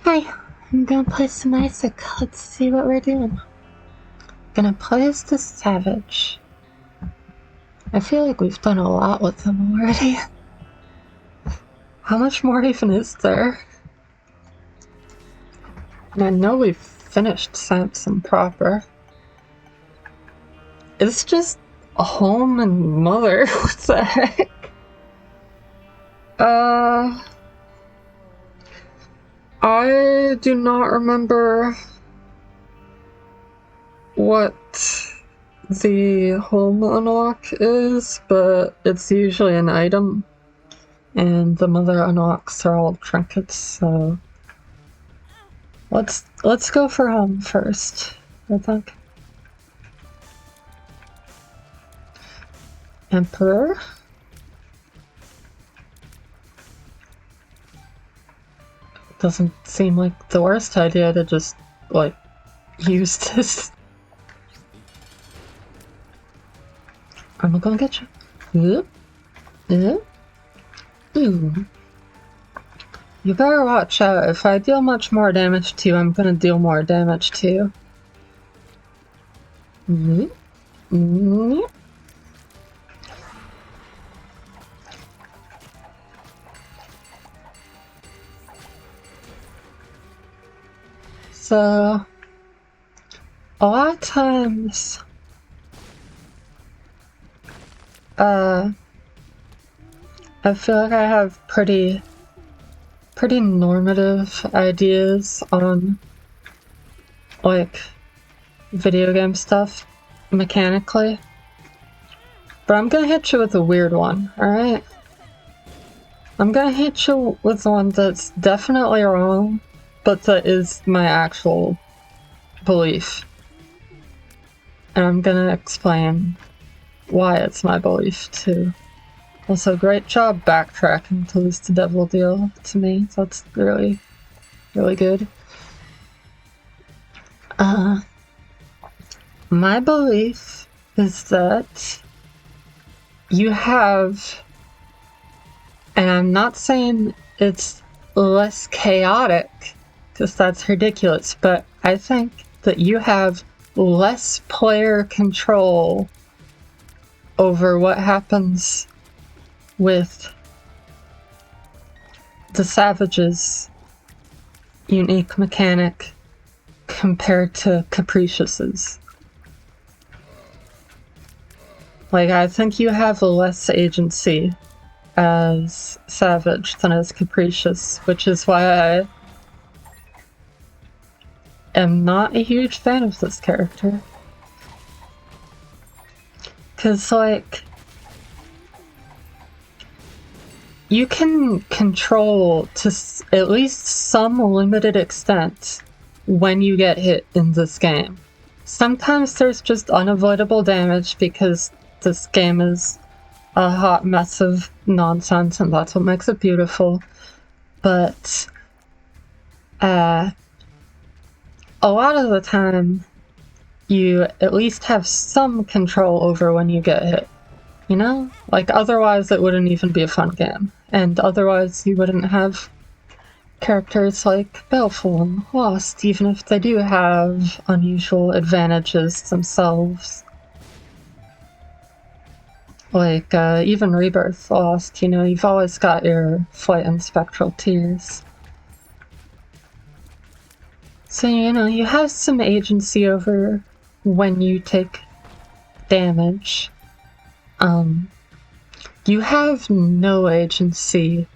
Hi, I'm gonna play some Isaac. Let's see what we're doing. Gonna play as the Savage. I feel like we've done a lot with him already. How much more even is there? And I know we've finished Samson proper. It's just a home and mother. What the heck? I do not remember what the home unlock is, but it's usually an item, and the mother unlocks are all trinkets, so let's go for home first, I think. Emperor. Doesn't seem like the worst idea to just, like, use this. I'm gonna get you. Ooh. You better watch out. If I deal much more damage to you, I'm gonna deal more damage to you. So, a lot of times, I feel like I have pretty normative ideas on, like, video game stuff, mechanically. But I'm gonna hit you with a weird one, alright? I'm gonna hit you with one that's definitely wrong, but that is my actual belief. And I'm gonna explain why it's my belief, too. Also, great job backtracking to lose the devil deal to me. That's really, really good. My belief is that you have, and I'm not saying it's less chaotic, because that's ridiculous, but I think that you have less player control over what happens with the Savage's unique mechanic compared to Capricious'. Like, I think you have less agency as Savage than as Capricious, which is why I am not a huge fan of this character. 'Cause, like, you can control to at least some limited extent when you get hit in this game. Sometimes there's just unavoidable damage because this game is a hot mess of nonsense, and that's what makes it beautiful. But a lot of the time, you at least have some control over when you get hit. You know? Like, otherwise it wouldn't even be a fun game. And otherwise you wouldn't have characters like Baleful and Lost, even if they do have unusual advantages themselves. Like, even Rebirth Lost, you know, you've always got your Flight and Spectral Tears. So, you know, you have some agency over when you take damage. You have no agency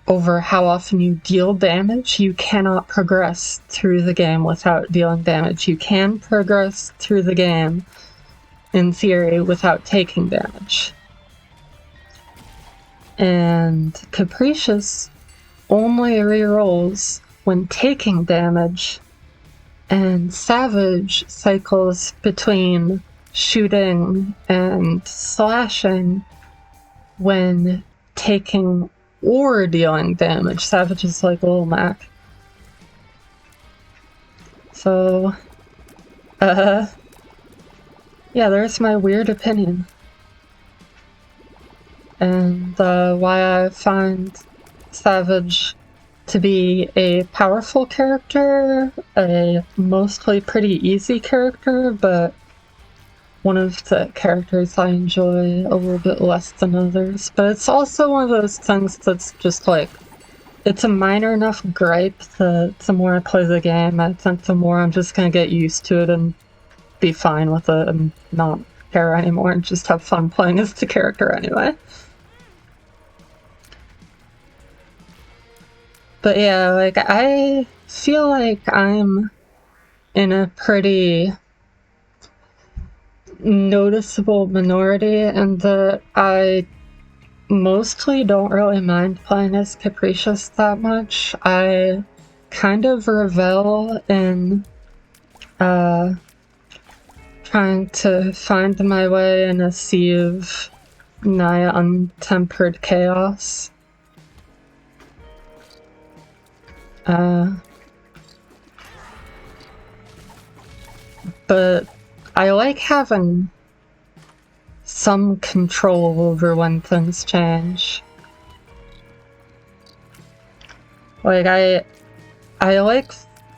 over how often you deal damage. You cannot progress through the game without dealing damage. You can progress through the game, in theory, without taking damage. And Capricious only rerolls when taking damage, and Savage cycles between shooting and slashing when taking or dealing damage. Savage is like Lil Mac. So, yeah, there's my weird opinion. And why I find Savage to be a powerful character, a mostly pretty easy character, but one of the characters I enjoy a little bit less than others. But it's also one of those things that's just like, it's a minor enough gripe that the more I play the game, I think the more I'm just gonna get used to it and be fine with it and not care anymore and just have fun playing as the character anyway. But yeah, like, I feel like I'm in a pretty noticeable minority and that I mostly don't really mind playing as Capricious that much. I kind of revel in trying to find my way in a sea of nigh untempered chaos. But I like having some control over when things change. Like, I like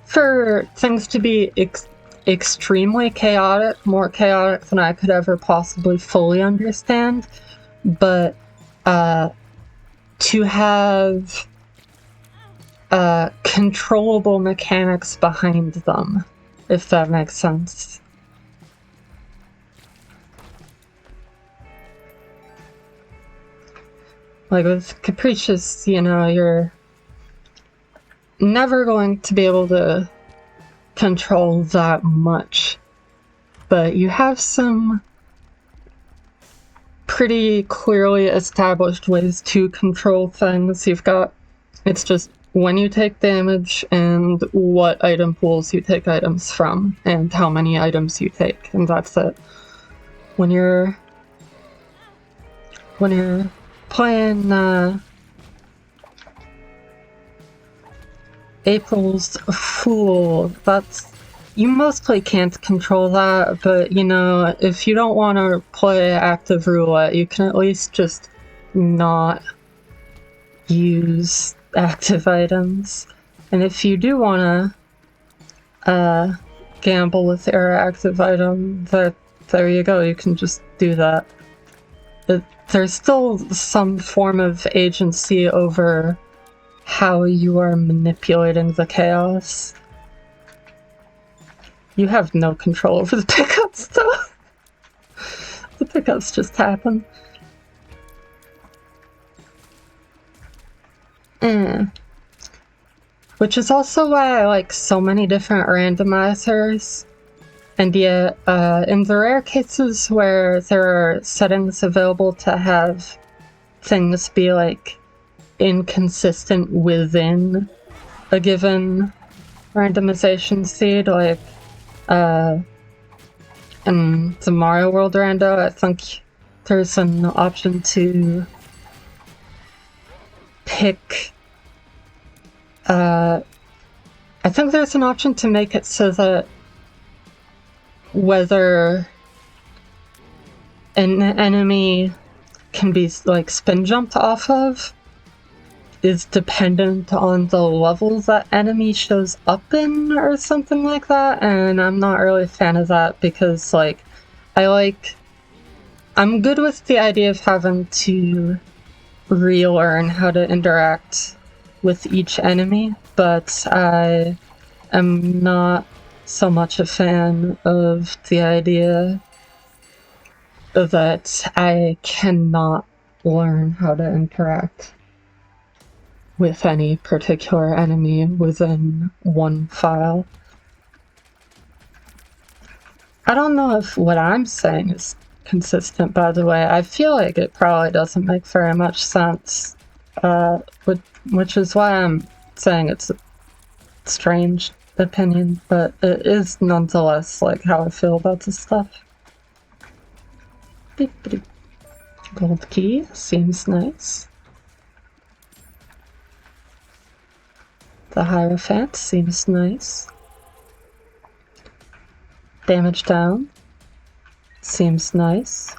for things to be extremely chaotic, more chaotic than I could ever possibly fully understand, but to have controllable mechanics behind them, if that makes sense. Like with Capricious, you know, you're never going to be able to control that much, but you have some pretty clearly established ways to control things. You've got, it's just when you take damage and what item pools you take items from and how many items you take, and that's it. When you're playing April's Fool, that's, you mostly can't control that, but you know, if you don't want to play active roulette, you can at least just not use active items. And if you do want to gamble with your active item, there you go, you can just do that. There's still some form of agency over how you are manipulating the chaos. You have no control over the pickups, though. The pickups just happen. Which is also why I like so many different randomizers. And yet, in the rare cases where there are settings available to have things be, like, inconsistent within a given randomization seed, like, in the Mario World rando, I think there's an option to pick, I think there's an option to make it so that whether an enemy can be, like, spin jumped off of is dependent on the level that enemy shows up in or something like that, and I'm not really a fan of that because, like, I'm good with the idea of having to relearn how to interact with each enemy, but I am not so much a fan of the idea that I cannot learn how to interact with any particular enemy within one file. I don't know if what I'm saying is consistent, by the way. I feel like it probably doesn't make very much sense, which is why I'm saying it's a strange opinion, but it is nonetheless, like, how I feel about this stuff. Gold key seems nice. The Hierophant seems nice. Damage down seems nice.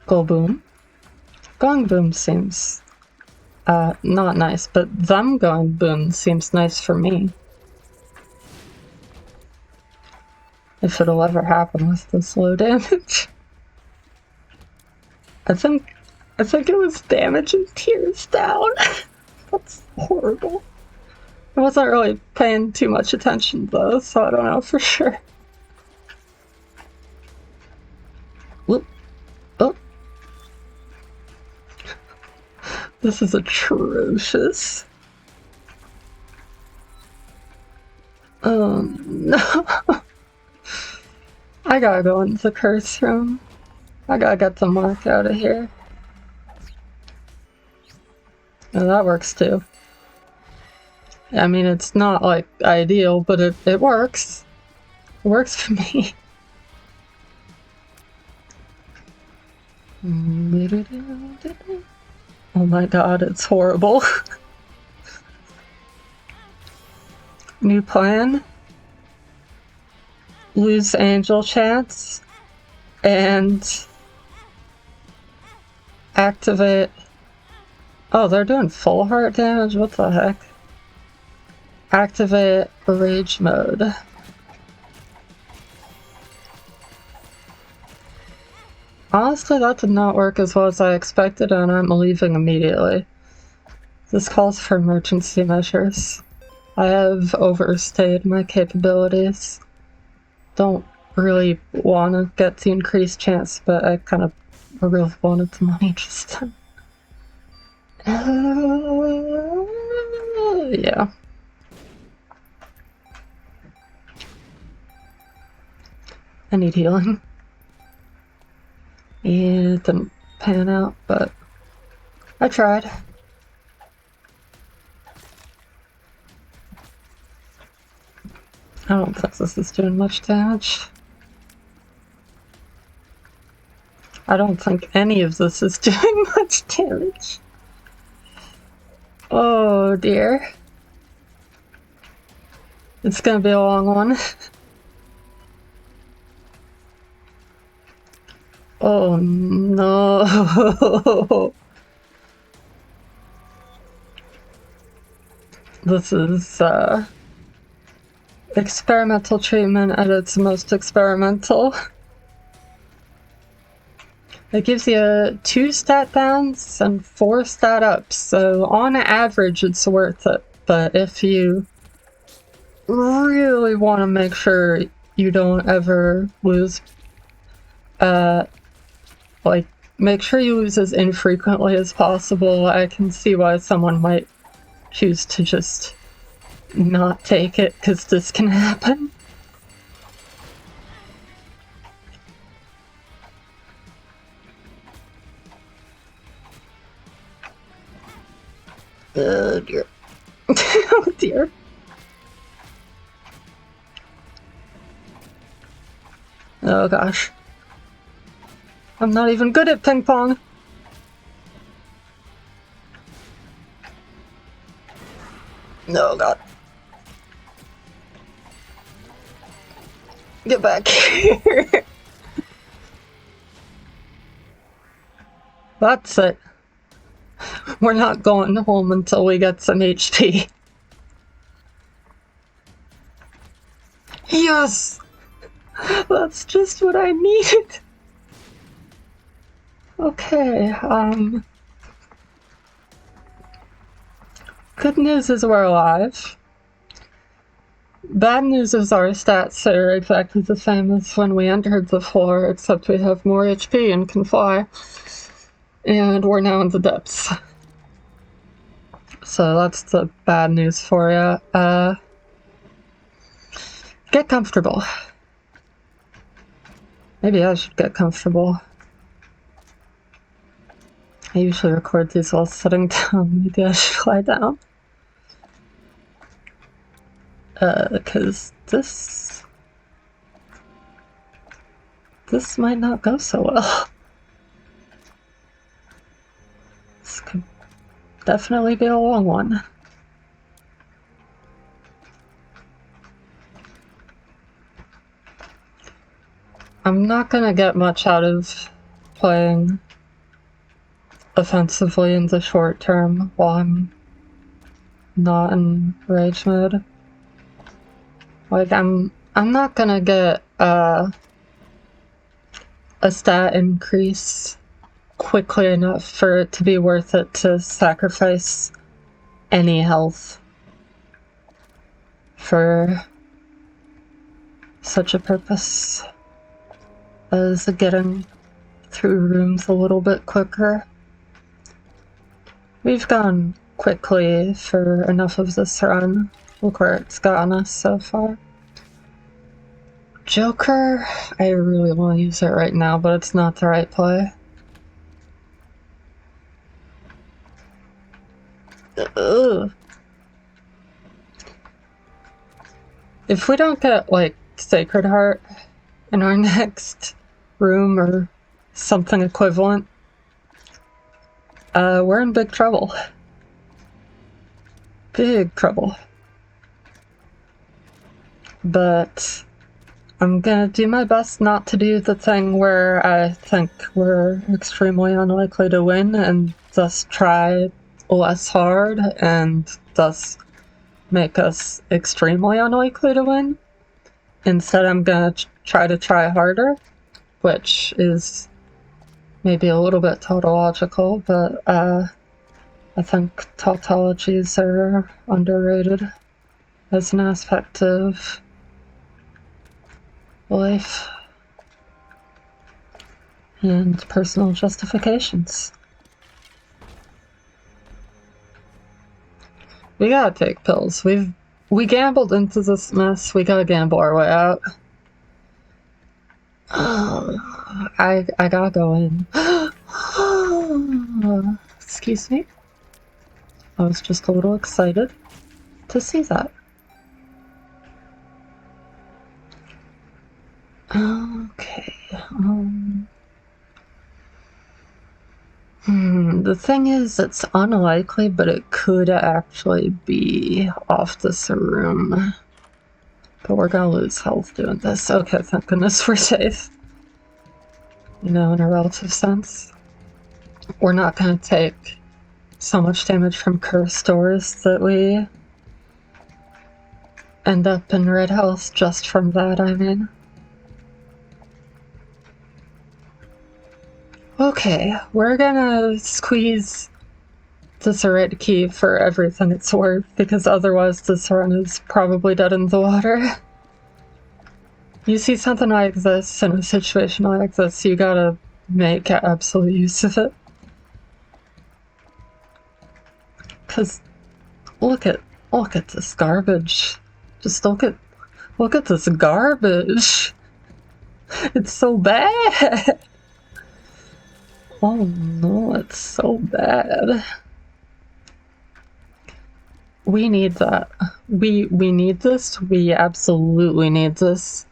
Go boom Going boom seems not nice, but them going boom seems nice for me. If it'll ever happen with this low damage. I think it was damage and tears down. That's horrible. I wasn't really paying too much attention though, so I don't know for sure. Whoop. Oh. This is atrocious. No. I gotta go into the curse room. I gotta get the mark out of here. Oh, that works too. I mean, it's not like ideal, but it works. It works for me. Oh my god, it's horrible. New plan. Lose angel chance. And activate. Oh, they're doing full heart damage? What the heck? Activate rage mode. Honestly, that did not work as well as I expected, and I'm leaving immediately. This calls for emergency measures. I have overstayed my capabilities. Don't really want to get the increased chance, but I kind of really wanted the money just then. Yeah. I need healing. Yeah, it didn't pan out, but I tried. I don't think this is doing much damage. I don't think any of this is doing much damage. Oh dear. It's gonna be a long one. Oh no. This is experimental treatment at its most experimental. It gives you 2 stat downs and 4 stat ups, so on average it's worth it. But if you really want to make sure you don't ever lose, like, make sure you lose as infrequently as possible. I can see why someone might choose to just not take it, because this can happen. Oh dear. Oh dear. Oh gosh. I'm not even good at ping pong. No, God. Get back here. That's it. We're not going home until we get some HP. Yes! That's just what I needed. Okay, good news is we're alive. Bad news is our stats are exactly the same as when we entered the floor, except we have more HP and can fly. And we're now in the depths. So that's the bad news for you. Get comfortable. Maybe I should get comfortable. I usually record these while sitting down. Maybe I should lie down. Because this might not go so well. This could definitely be a long one. I'm not gonna get much out of playing offensively in the short term while I'm not in rage mode. Like, I'm not gonna get a stat increase quickly enough for it to be worth it to sacrifice any health for such a purpose as getting through rooms a little bit quicker. We've gone quickly for enough of this run. Look where it's gotten us so far. Joker, I really want to use it right now, but it's not the right play. Ugh. If we don't get, like, Sacred Heart in our next room or something equivalent, we're in big trouble. Big trouble. But I'm gonna do my best not to do the thing where I think we're extremely unlikely to win and thus try less hard and thus make us extremely unlikely to win. Instead, I'm gonna try harder, which is maybe a little bit tautological, but I think tautologies are underrated as an aspect of life and personal justifications. We gotta take pills. We gambled into this mess. We gotta gamble our way out. I gotta go in. Excuse me. I was just a little excited to see that. Okay. The thing is, it's unlikely, but it could actually be off this room. But we're gonna lose health doing this. Okay, thank goodness we're safe. You know, in a relative sense. We're not gonna take so much damage from cursed doors that we end up in red health just from that, I mean. Okay, we're gonna squeeze this red key for everything it's worth, because otherwise this run is probably dead in the water. You see something like this in a situation like this, you gotta make absolute use of it. Cause look at this garbage. Just look at this garbage. It's so bad. Oh no, it's so bad. We need that. We need this. We absolutely need this.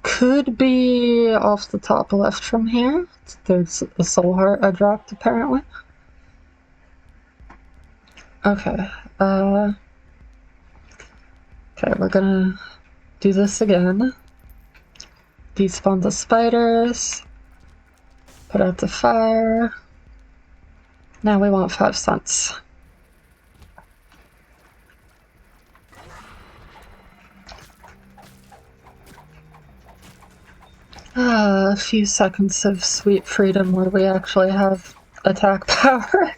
Could be off the top left from here. There's a soul heart I dropped, apparently. Okay, okay, we're gonna do this again. Despawn the spiders. Put out the fire. Now we want 5 cents. A few seconds of sweet freedom where we actually have attack power.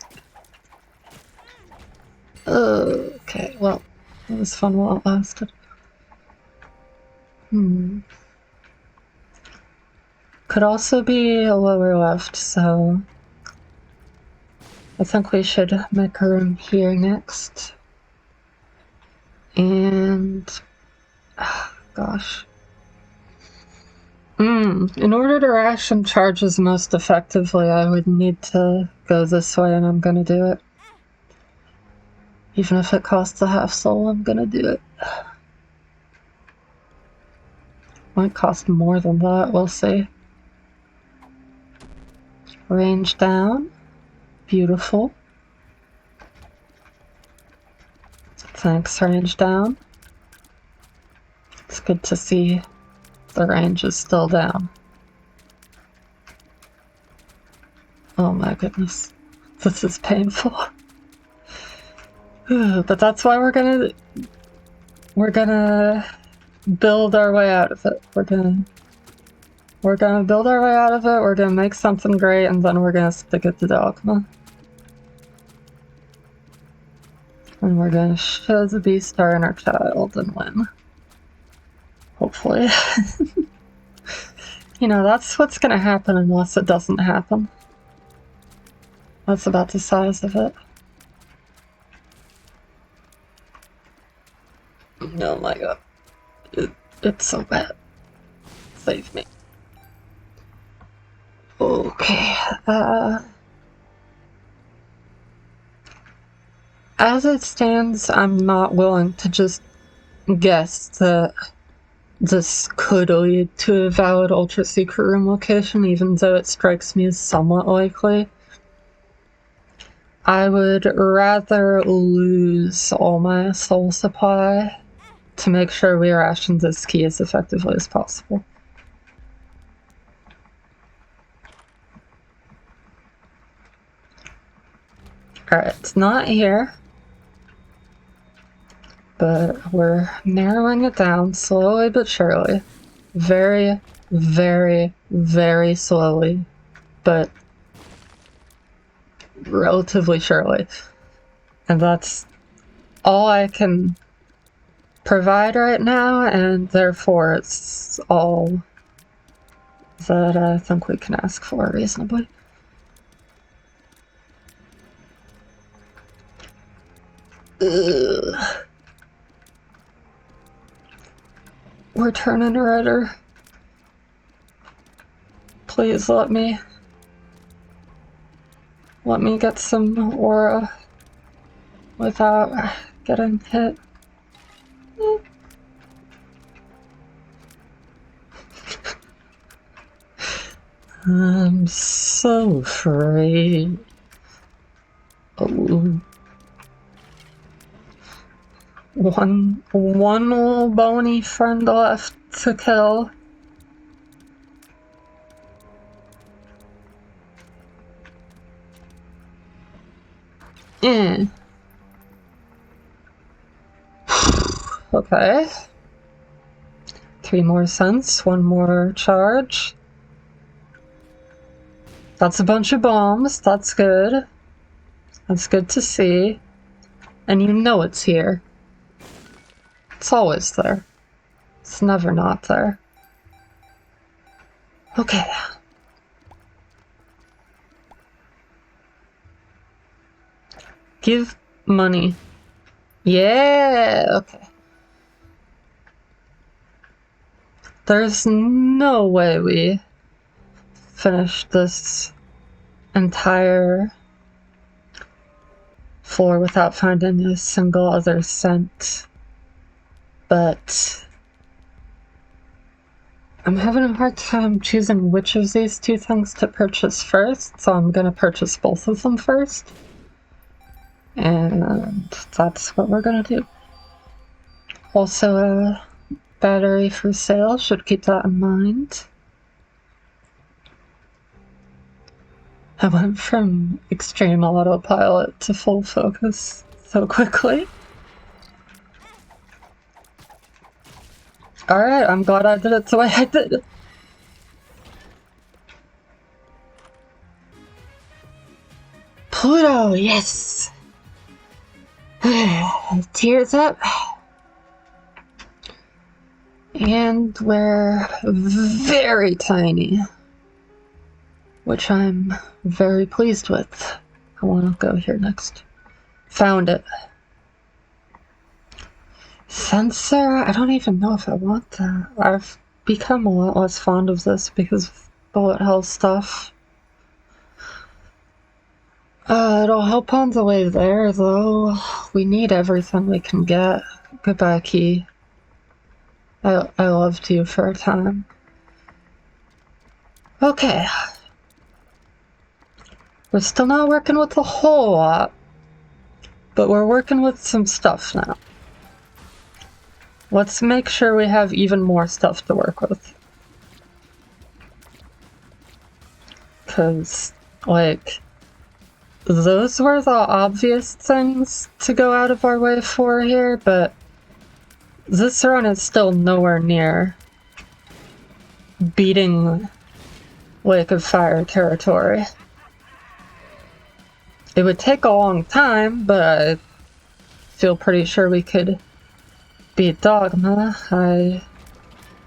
Okay, well, it was fun while it lasted. Could also be a lower left, so I think we should make a room here next. And gosh. In order to ration charges most effectively, I would need to go this way, and I'm gonna do it. Even if it costs a half soul, I'm gonna do it. Might cost more than that, we'll see. Range down. Beautiful. Thanks, range down. It's good to see the range is still down. Oh my goodness. This is painful. But that's why we're gonna build our way out of it. We're gonna build our way out of it, we're gonna make something great, and then we're gonna stick it to Dogma. And we're gonna show the beast our inner child and win. Hopefully. You know, that's what's gonna happen unless it doesn't happen. That's about the size of it. Oh my god. It's so bad. Save me. Okay, as it stands, I'm not willing to just guess that this could lead to a valid ultra secret room location, even though it strikes me as somewhat likely. I would rather lose all my soul supply to make sure we ration this key as effectively as possible. Alright, it's not here, but we're narrowing it down slowly but surely. Very, very, very slowly, but relatively surely. And that's all I can provide right now, and therefore it's all that I think we can ask for reasonably. Ugh. We're turning redder. Please let me get some aura without getting hit. I'm so afraid. Oh. One little bony friend left to kill. Okay. 3 more cents, 1 more charge. That's a bunch of bombs, that's good. That's good to see. And you know it's here. It's always there. It's never not there. Okay. Give money. Yeah, okay. There's no way we finish this entire floor without finding a single other cent. But I'm having a hard time choosing which of these 2 things to purchase first, so I'm gonna purchase both of them first. And that's what we're gonna do. Also, a battery for sale, should keep that in mind. I went from extreme autopilot to full focus so quickly. Alright, I'm glad I did it the way I did. Pluto, yes! Tears up. And we're very tiny, which I'm very pleased with. I want to go here next. Found it. Sensor? I don't even know if I want that. I've become a lot less fond of this because of bullet hell stuff. It'll help on the way there, though. We need everything we can get. Goodbye, Key. I loved you for a time. Okay. We're still not working with a whole lot, but we're working with some stuff now. Let's make sure we have even more stuff to work with. Because Like, those were the obvious things to go out of our way for here, but this run is still nowhere near beating Lake of Fire territory. It would take a long time, but I feel pretty sure we could beat Dogma. I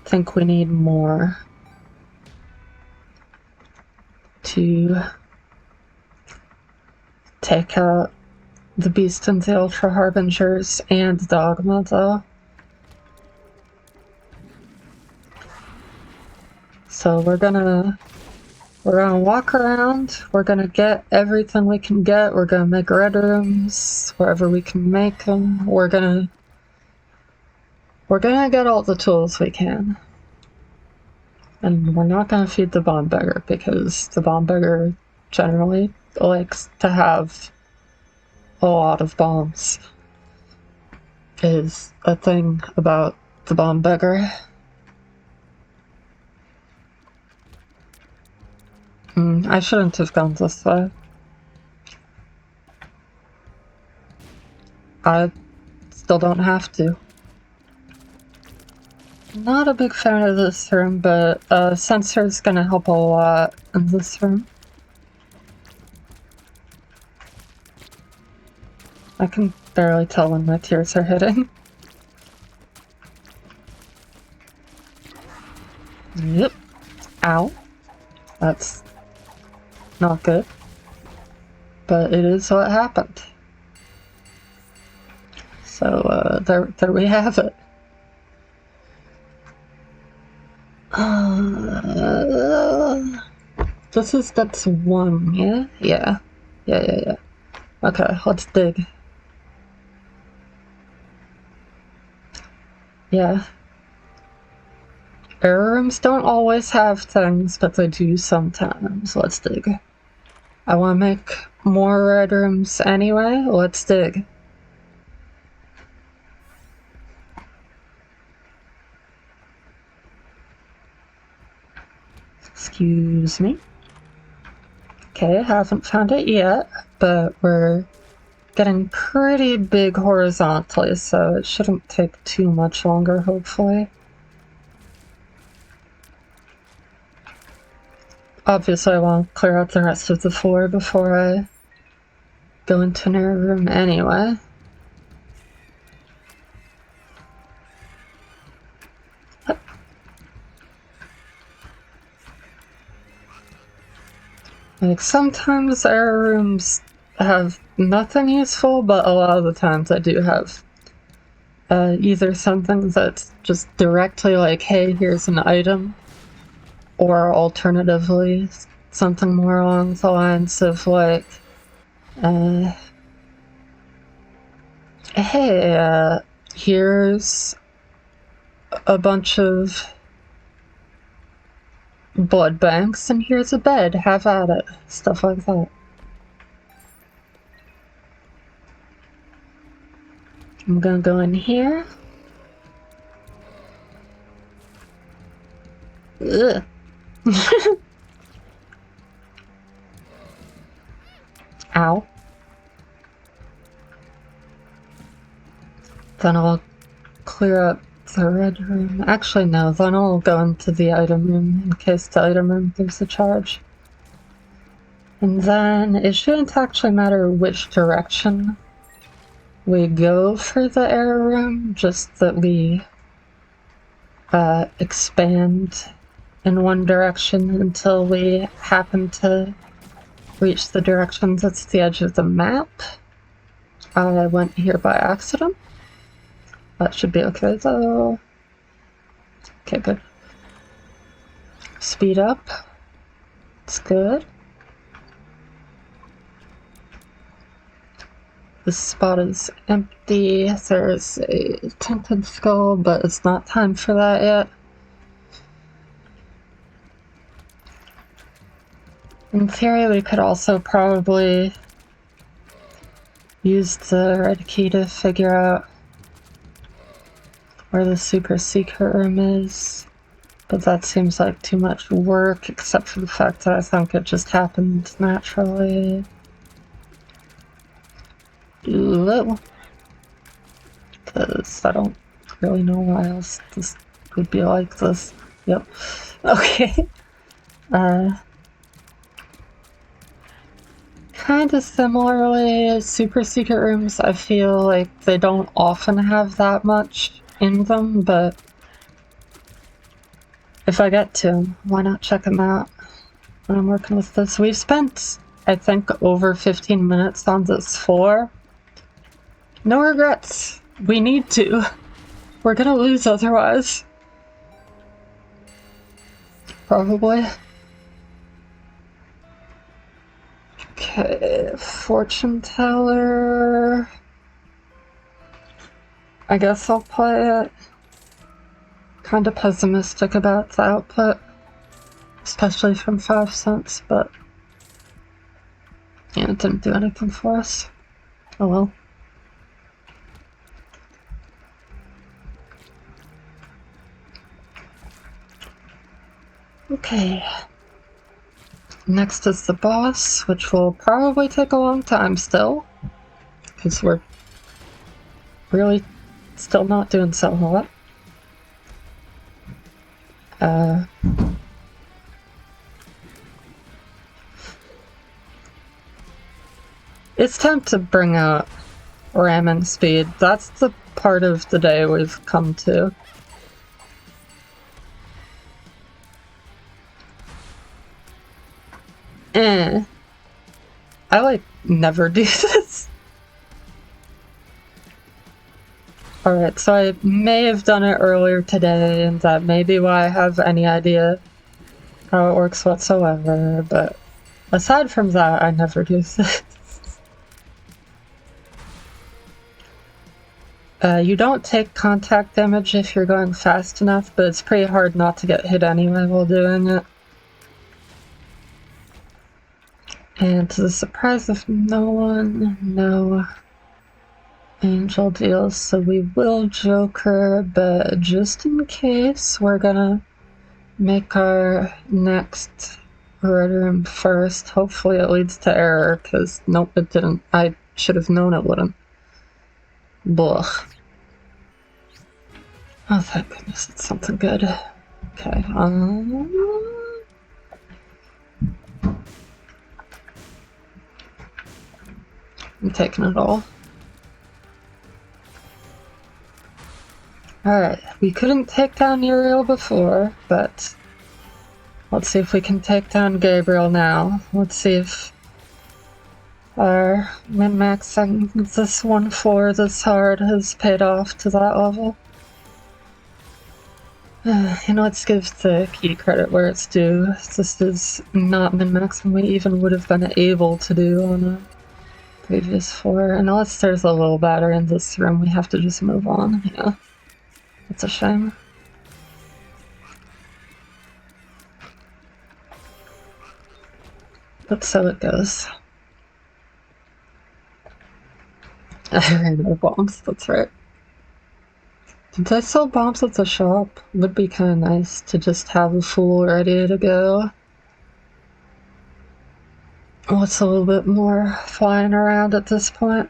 think we need more to take out the Beast and the Ultra Harbingers and Dogma, though. So we're gonna walk around, we're gonna get everything we can get, we're gonna make red rooms wherever we can make them, we're gonna get all the tools we can. And we're not gonna feed the bomb beggar, because the bomb beggar generally likes to have a lot of bombs. Is a thing about the bomb beggar. I shouldn't have gone this way. I still don't have to. Not a big fan of this room, but sensor's gonna help a lot in this room. I can barely tell when my tears are hitting. Yep. Ow. That's not good. But it is what happened. So, there we have it. This is steps 1, yeah? Yeah. Okay, let's dig. Yeah. Error rooms don't always have things, but they do sometimes. Let's dig. I want to make more red rooms anyway. Let's dig. Excuse me. Okay, haven't found it yet, but we're getting pretty big horizontally, so it shouldn't take too much longer, hopefully. Obviously, I want to clear out the rest of the floor before I go into an error room anyway. Like, sometimes error rooms have nothing useful, but a lot of the times I do have either something that's just directly like, hey, here's an item, or alternatively, something more along the lines of like, hey, here's a bunch of blood banks, and here's a bed, have at it. Stuff like that. I'm gonna go in here. Ugh. Ow. Then I'll clear up the red room. Actually, no, then I'll go into the item room in case the item room gives a charge. And then it shouldn't actually matter which direction we go for the error room, just that we expand in one direction until we happen to reach the direction that's the edge of the map. I went here by accident. That should be okay though. Okay, good. Speed up. It's good. This spot is empty. There's a tinted skull, but it's not time for that yet. In theory, we could also probably use the red key to figure out where the super secret room is. But that seems like too much work, except for the fact that I think it just happened naturally. Because I don't really know why else this would be like this. Yep. Okay. Kind of similarly, super secret rooms, I feel like they don't often have that much in them, but if I get to them, why not check them out when I'm working with this? We've spent, I think, over 15 minutes on this floor. No regrets. We need to. We're gonna lose otherwise. Probably. Okay, fortune teller. I guess I'll play it. Kinda pessimistic about the output, especially from 5 cents, but yeah, it didn't do anything for us. Oh well. Okay. Next is the boss, which will probably take a long time still, because we're really still not doing so hot. It's time to bring out ramming speed. That's the part of the day we've come to. I like never do this. Alright, so I may have done it earlier today, and that may be why I have any idea how it works whatsoever, but aside from that, I never do this. You don't take contact damage if you're going fast enough, but it's pretty hard not to get hit anyway while doing it. And to the surprise of no one, no angel deals, so we will Joker, but just in case, we're gonna make our next red room first. Hopefully it leads to error, because nope, it didn't. I should have known it wouldn't. Blech. Oh, thank goodness, it's something good. Okay, I'm taking it all. Alright, we couldn't take down Uriel before, but let's see if we can take down Gabriel now. Let's see if our min-maxing this one floor this hard has paid off to that level. You know, let's give the key credit where it's due. This is not min-maxing we even would have been able to do on a previous floor. Unless there's a little battery in this room, we have to just move on. Yeah. It's a shame. But so it goes. I ran out of bombs, that's right. Did I sell bombs at the shop? Would be kind of nice to just have a full ready to go. What's a little bit more flying around at this point?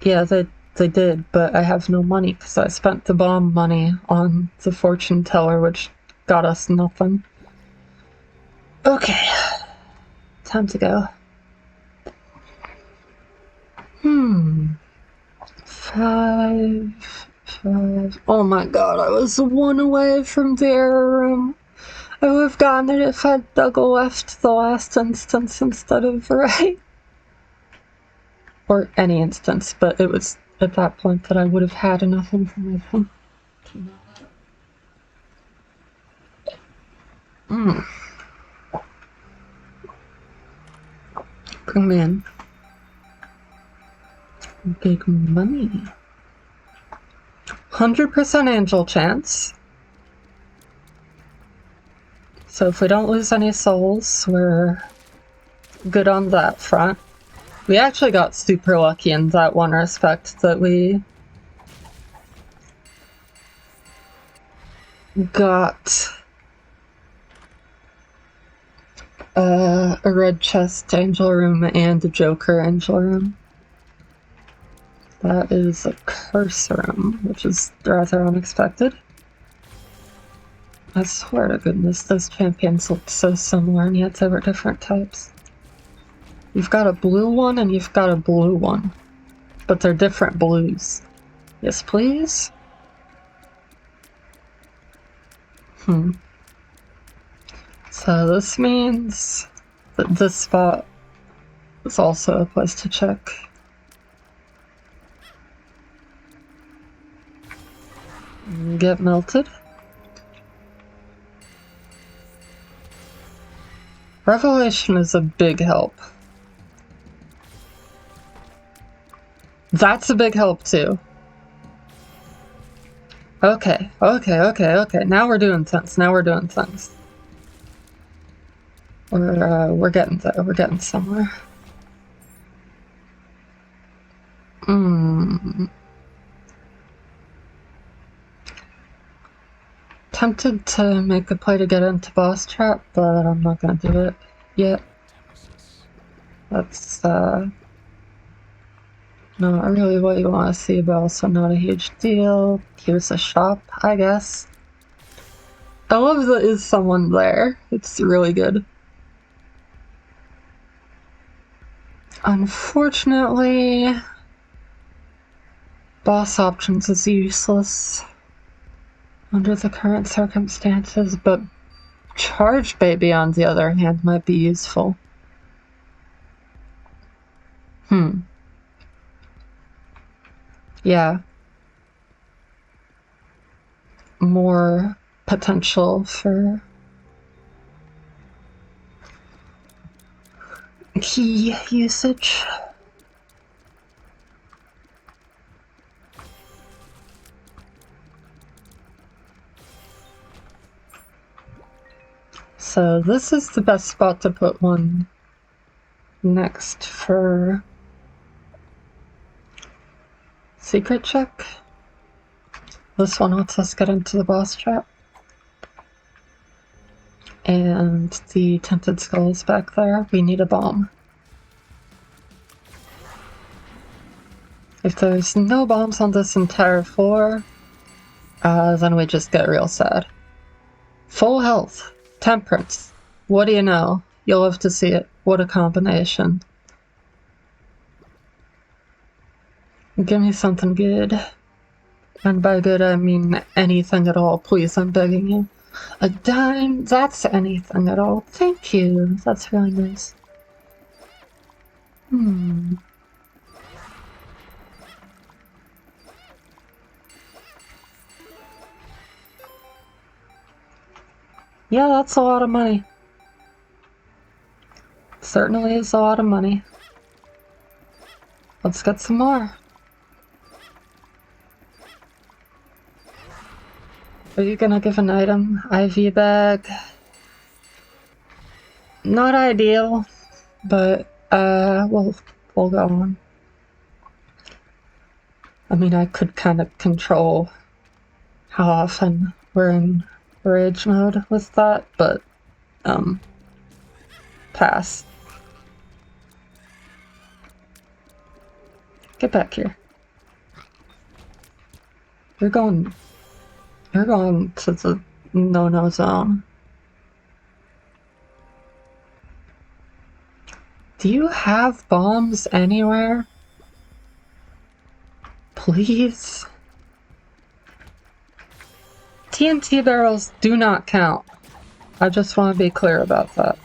Yeah, they did, but I have no money because I spent the bomb money on the fortune teller, which got us nothing. Okay, time to go. 5. Oh my god, I was 1 away from the error room. I would have gotten it if I'd dug left the last instance instead of right. Or any instance, but it was at that point that I would have had enough information. Bring me in. Big money. 100% angel chance. So if we don't lose any souls, we're good on that front. We actually got super lucky in that one respect that we got a red chest angel room and a Joker angel room. That is a curse room, which is rather unexpected. I swear to goodness, those champions looked so similar, and yet they were different types. You've got a blue one and you've got a blue one, but they're different blues. Yes, please? So this means that this spot is also a place to check. Get melted. Revelation is a big help. That's a big help too. Okay. Now we're doing things. We're getting there. We're getting somewhere. Tempted to make a play to get into boss trap, but I'm not gonna do it yet. That's not really what you want to see, but also not a huge deal. Here's a shop, I guess. I love that is someone there. It's really good. Unfortunately, boss options is useless under the current circumstances, but Charge Baby, on the other hand, might be useful. Yeah. More potential for key usage. So this is the best spot to put one next for secret check. This one lets us get into the boss trap. And the Tinted Skull is back there. We need a bomb. If there's no bombs on this entire floor, then we just get real sad. Full health. Temperance. What do you know? You'll live to see it. What a combination. Give me something good. And by good, I mean anything at all. Please, I'm begging you. A dime? That's anything at all. Thank you. That's really nice. Yeah, that's a lot of money. Certainly is a lot of money. Let's get some more. Are you gonna give an item? IV bag. Not ideal, but we'll go on. I mean, I could kind of control how often we're in rage mode with that, but pass. Get back here. You're going to the no-no zone. Do you have bombs anywhere? Please? TNT barrels do not count. I just want to be clear about that.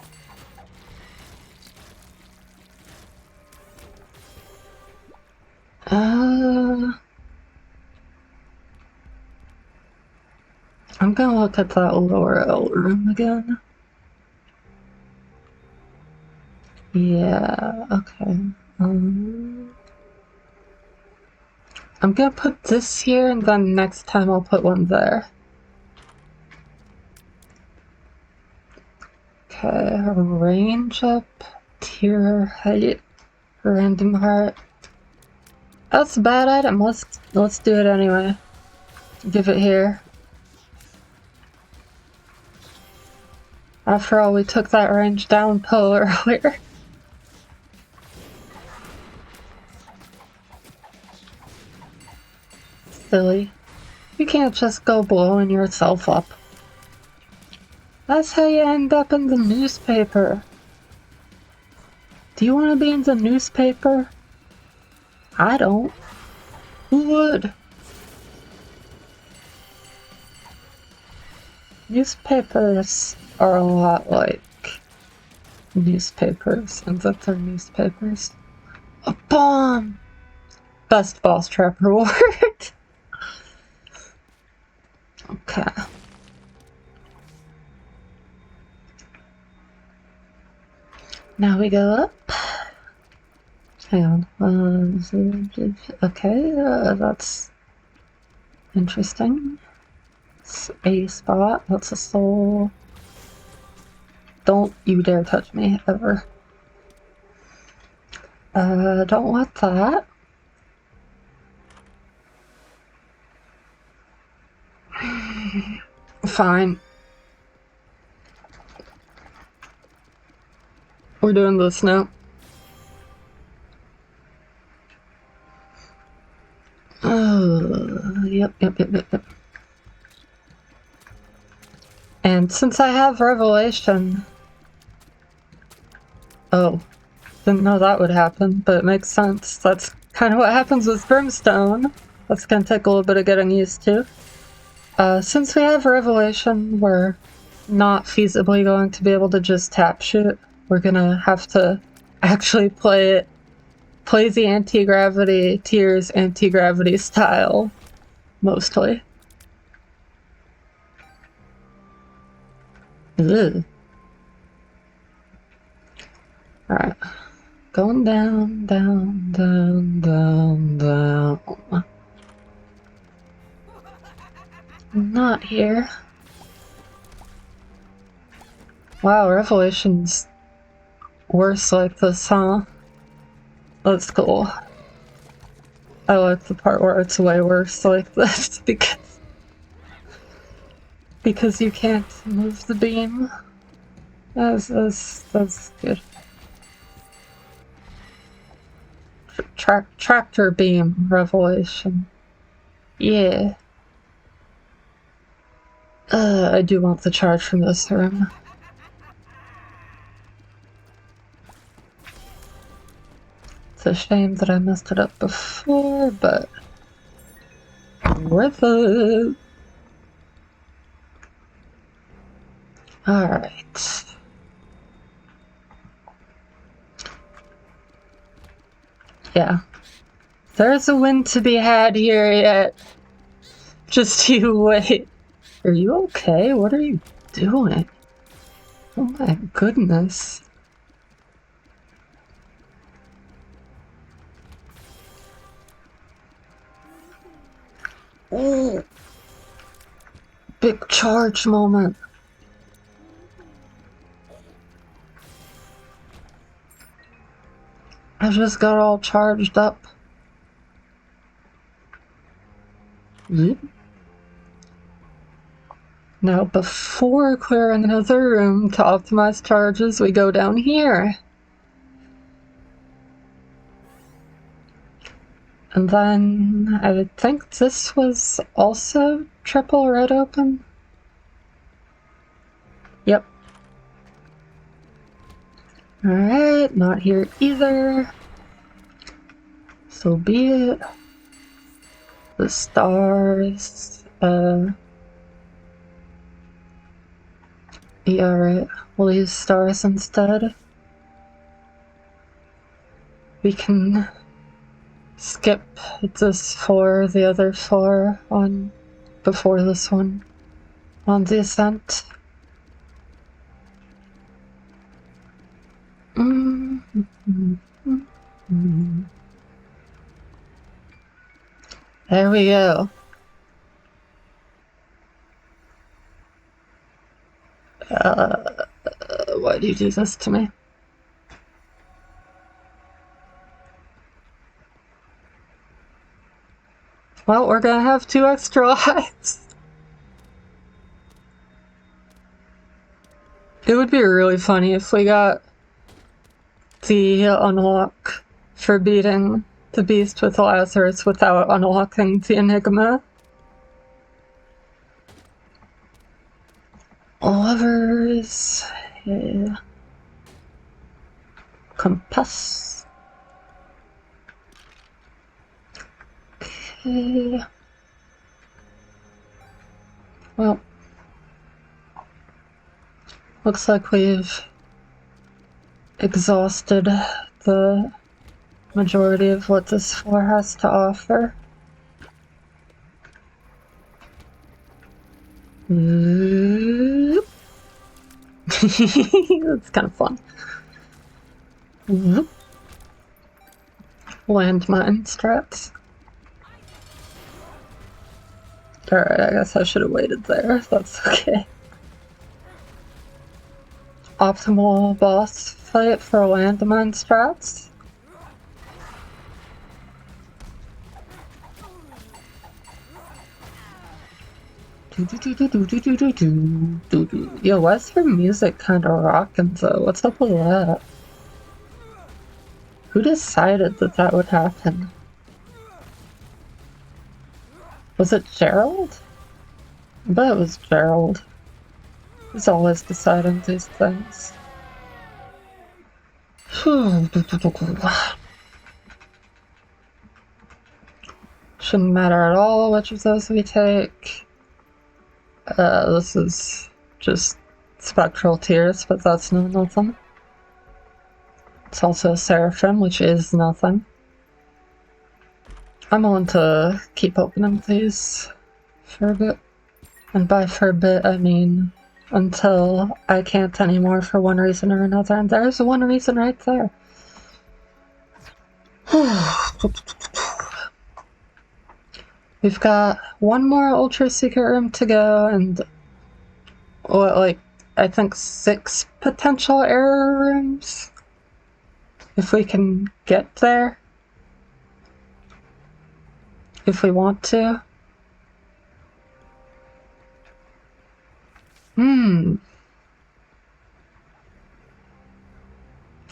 I'm gonna look at that lower L room again. Yeah, okay. I'm gonna put this here, and then next time I'll put one there. Okay, range up, tier height, random heart. That's a bad item. Let's do it anyway. Give it here. After all, we took that range down pill earlier. Silly. You can't just go blowing yourself up. That's how you end up in the newspaper. Do you want to be in the newspaper? I don't. Who would? Newspapers are a lot like newspapers, and that they're newspapers. A bomb! Best boss trap reward. Okay. Now we go up. Hang on. Okay, that's interesting. It's a spot. That's a soul. Don't you dare touch me, ever. Don't want that. Fine. We're doing this now. Yep. And since I have Revelation... Oh. Didn't know that would happen, but it makes sense. That's kind of what happens with Brimstone. That's gonna take a little bit of getting used to. Since we have Revelation, we're not feasibly going to be able to just tap shoot. We're gonna have to actually play the anti-gravity, Tears anti-gravity style, mostly. Ugh. Alright. Going down, down, down, down, down. Not here. Wow, Revelation's worse like this, huh? That's cool. I like the part where it's way worse like this because you can't move the beam. That's good. Tractor beam Revelation. Yeah. I do want the charge from this room. It's a shame that I messed it up before, but worth it. Alright. Yeah. There's a win to be had here yet. Just you wait. Are you okay? What are you doing? Oh my goodness. Oh. Big charge moment. I just got all charged up. Now, before clearing another room to optimize charges, we go down here. And then I would think this was also triple red open. Yep. Alright, not here either. So be it. The stars, yeah, right. We'll use stars instead. We can skip this 4, the other 4 on before this one on the ascent. There we go. Why do you do this to me? Well, we're gonna have 2 extra lives. It would be really funny if we got the unlock for beating the beast with Lazarus without unlocking the Enigma. Levers. Yeah. Compass. Okay. Well, looks like we've exhausted the majority of what this floor has to offer. That's kind of fun. Landmine strats. Alright, I guess I should have waited there. That's okay. Optimal boss fight for landmine strats. Yo, why is her music kind of rocking though? What's up with that? Who decided that that would happen? Was it Gerald? I bet it was Gerald. He's always deciding these things. Shouldn't matter at all which of those we take. This is just spectral tears, but that's no nothing. It's also Seraphim, which is nothing. I'm willing to keep opening these for a bit. And by for a bit, I mean until I can't anymore for one reason or another. And there's one reason right there. We've got one more Ultra Secret Room to go, and what, like, I think 6 potential error rooms? If we can get there. If we want to.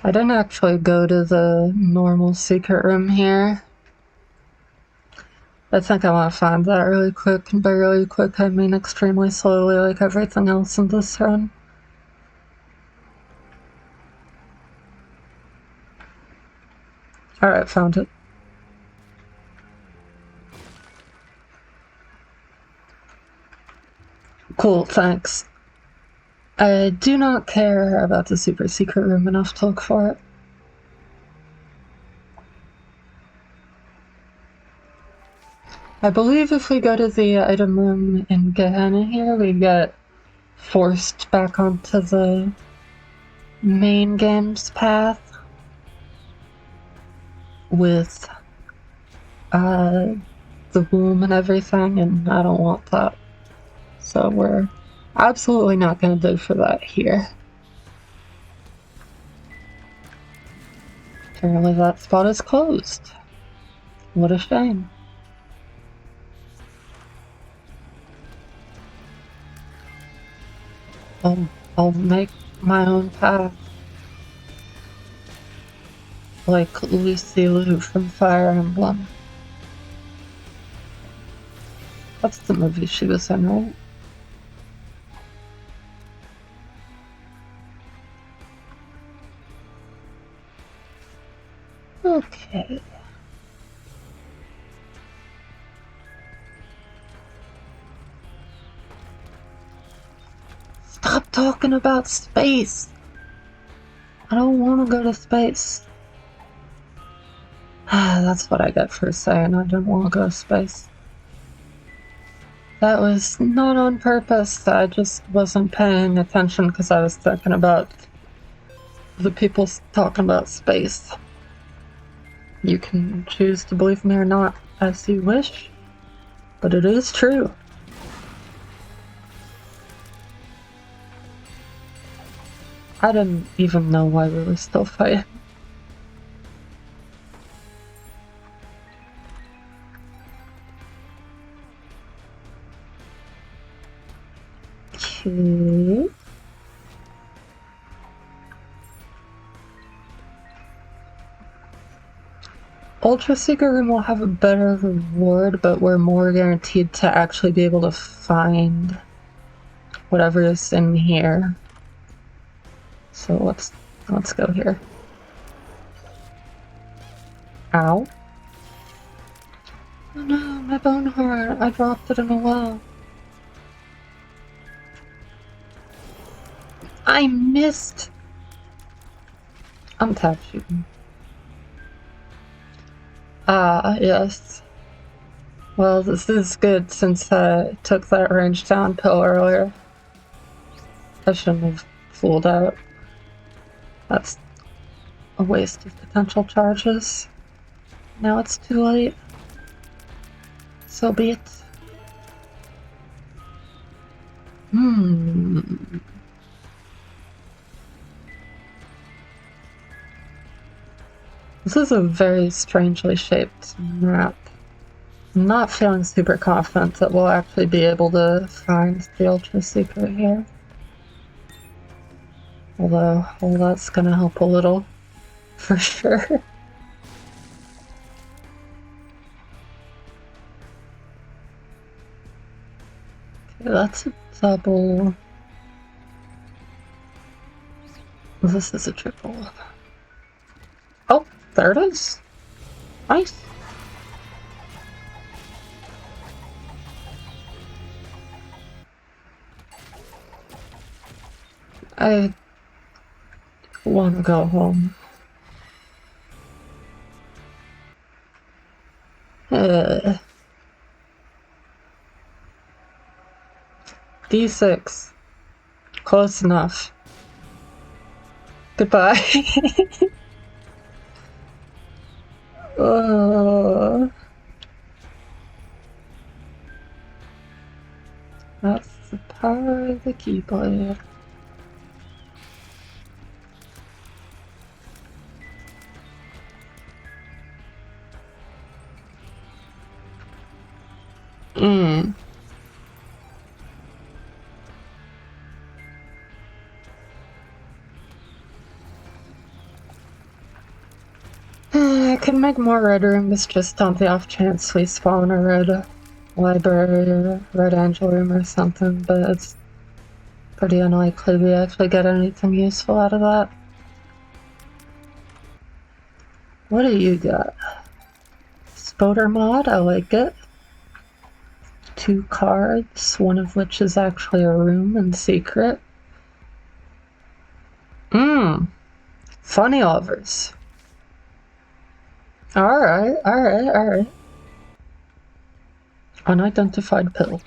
I didn't actually go to the normal secret room here. I think I want to find that really quick, and by really quick I mean extremely slowly, like everything else in this run. Alright, found it. Cool, thanks. I do not care about the super secret room enough to look for it. I believe if we go to the item room in Gehenna here, we get forced back onto the main game's path with the womb and everything, and I don't want that. So we're absolutely not going to dig for that here. Apparently that spot is closed. What a shame. I'll make my own path. Like Lucy Liu from Fire Emblem. That's the movie she was in, right? Okay. Stop talking about space! I don't want to go to space. That's what I get for saying I didn't want to go to space. That was not on purpose. I just wasn't paying attention because I was thinking about the people talking about space. You can choose to believe me or not as you wish, but it is true. I didn't even know why we were still fighting. Okay. Ultra Secret Room will have a better reward, but we're more guaranteed to actually be able to find whatever is in here. So let's go here. Ow. Oh no, my bone heart. I dropped it in a well. I missed! I'm tap shooting. Ah, yes. Well, this is good since I took that range down pill earlier. I shouldn't have fooled out. That's a waste of potential charges. Now it's too late. So be it. This is a very strangely shaped map. I'm not feeling super confident that we'll actually be able to find the Ultra Secret here. Although, well, that's gonna help a little, for sure. Okay, that's a double. This is a triple. Oh, there it is. Nice. I want to go home. D6. Close enough. Goodbye. That's the power of the keyblade. I could make more red rooms just on the off chance we spawn a red library or red angel room or something, but it's pretty unlikely we actually get anything useful out of that. What do you got? Spoder mod, I like it. 2 cards, one of which is actually a room and secret. Funny lovers. Alright. Unidentified pill.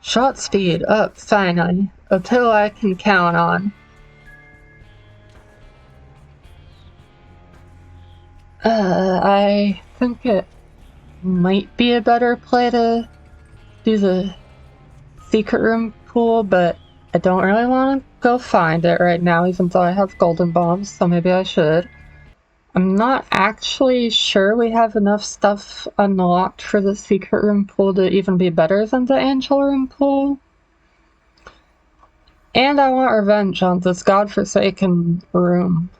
Shot speed up, finally. A pill I can count on. I think it might be a better play to do the secret room pool, but I don't really want to go find it right now, even though I have golden bombs, so maybe I should. I'm not actually sure we have enough stuff unlocked for the secret room pool to even be better than the angel room pool. And I want revenge on this godforsaken room.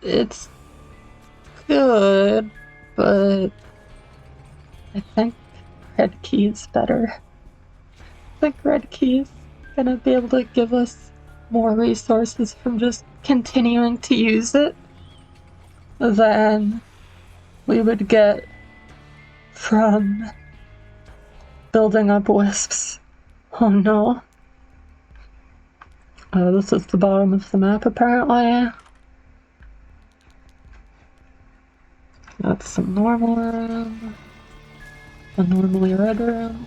It's good, but I think red key is better. I think red key is gonna be able to give us more resources from just continuing to use it than we would get from building up wisps. Oh no. This is the bottom of the map apparently. That's some normal room. A normally red room.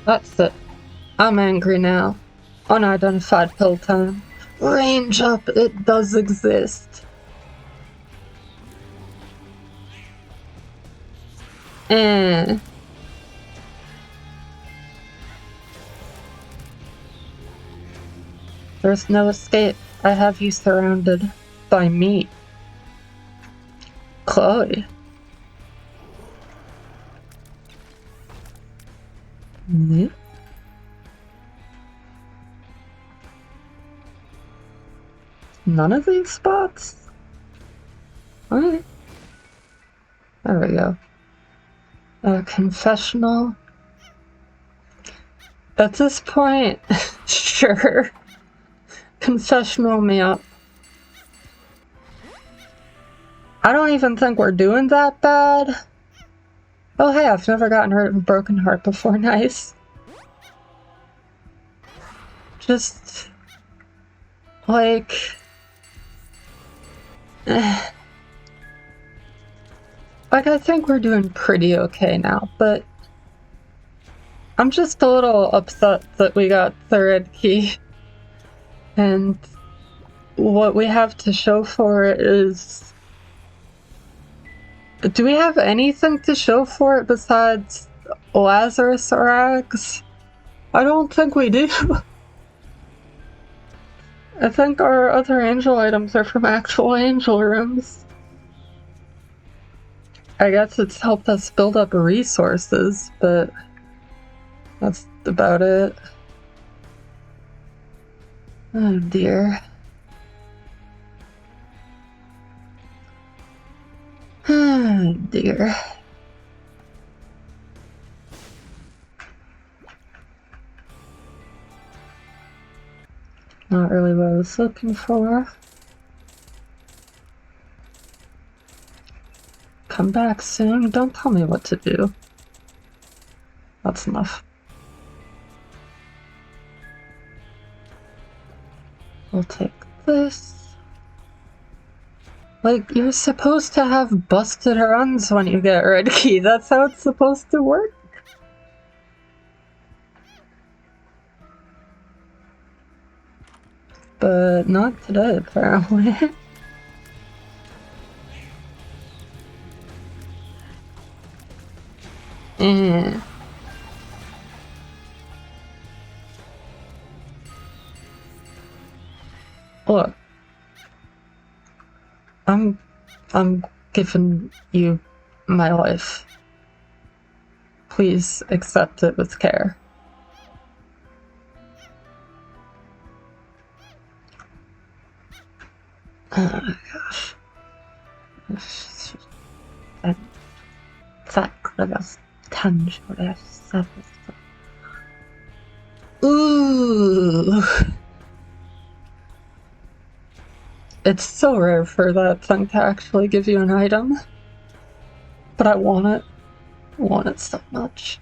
That's it. I'm angry now. Unidentified pill time. Range up, it does exist. There's no escape. I have you surrounded. by meat. Chloe. Yep. None of these spots? Alright. There we go. A confessional. At this point, sure. Confessional me up. I don't even think we're doing that bad. Oh hey, I've never gotten hurt of a broken heart before. Nice. Just... like... like, I think we're doing pretty okay now, but... I'm just a little upset that we got the red key. And... what we have to show for it is... do we have anything to show for it besides Lazarus rags? I don't think we do. I think our other angel items are from actual angel rooms. I guess it's helped us build up resources, but that's about it. Oh dear. Oh dear. Not really what I was looking for. Come back soon. Don't tell me what to do. That's enough. We'll take this. Like, you're supposed to have busted runs when you get red key. That's how it's supposed to work. But not today, apparently. Look. I'm giving you my life. Please accept it with care. Oh my gosh. Ooh. It's so rare for that thing to actually give you an item. But I want it. I want it so much.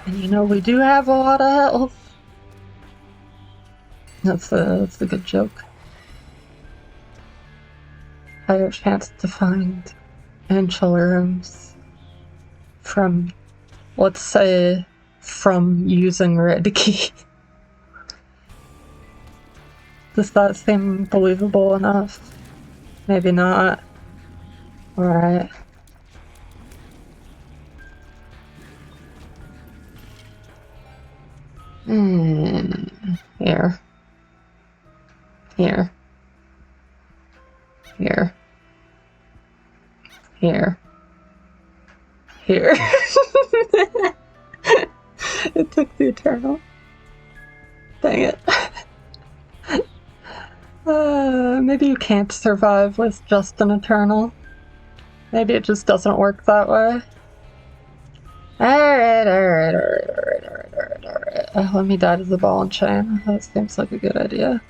And you know, we do have a lot of health. That's a good joke. Higher chance to find angel rooms from, let's say, from using red key. Does that seem believable enough? Maybe not. Alright. Here. Here. Here. Here. Here. It took the eternal. Dang it. Maybe you can't survive with just an eternal. Maybe it just doesn't work that way. Alright. Let me die to the ball and chain. That seems like a good idea.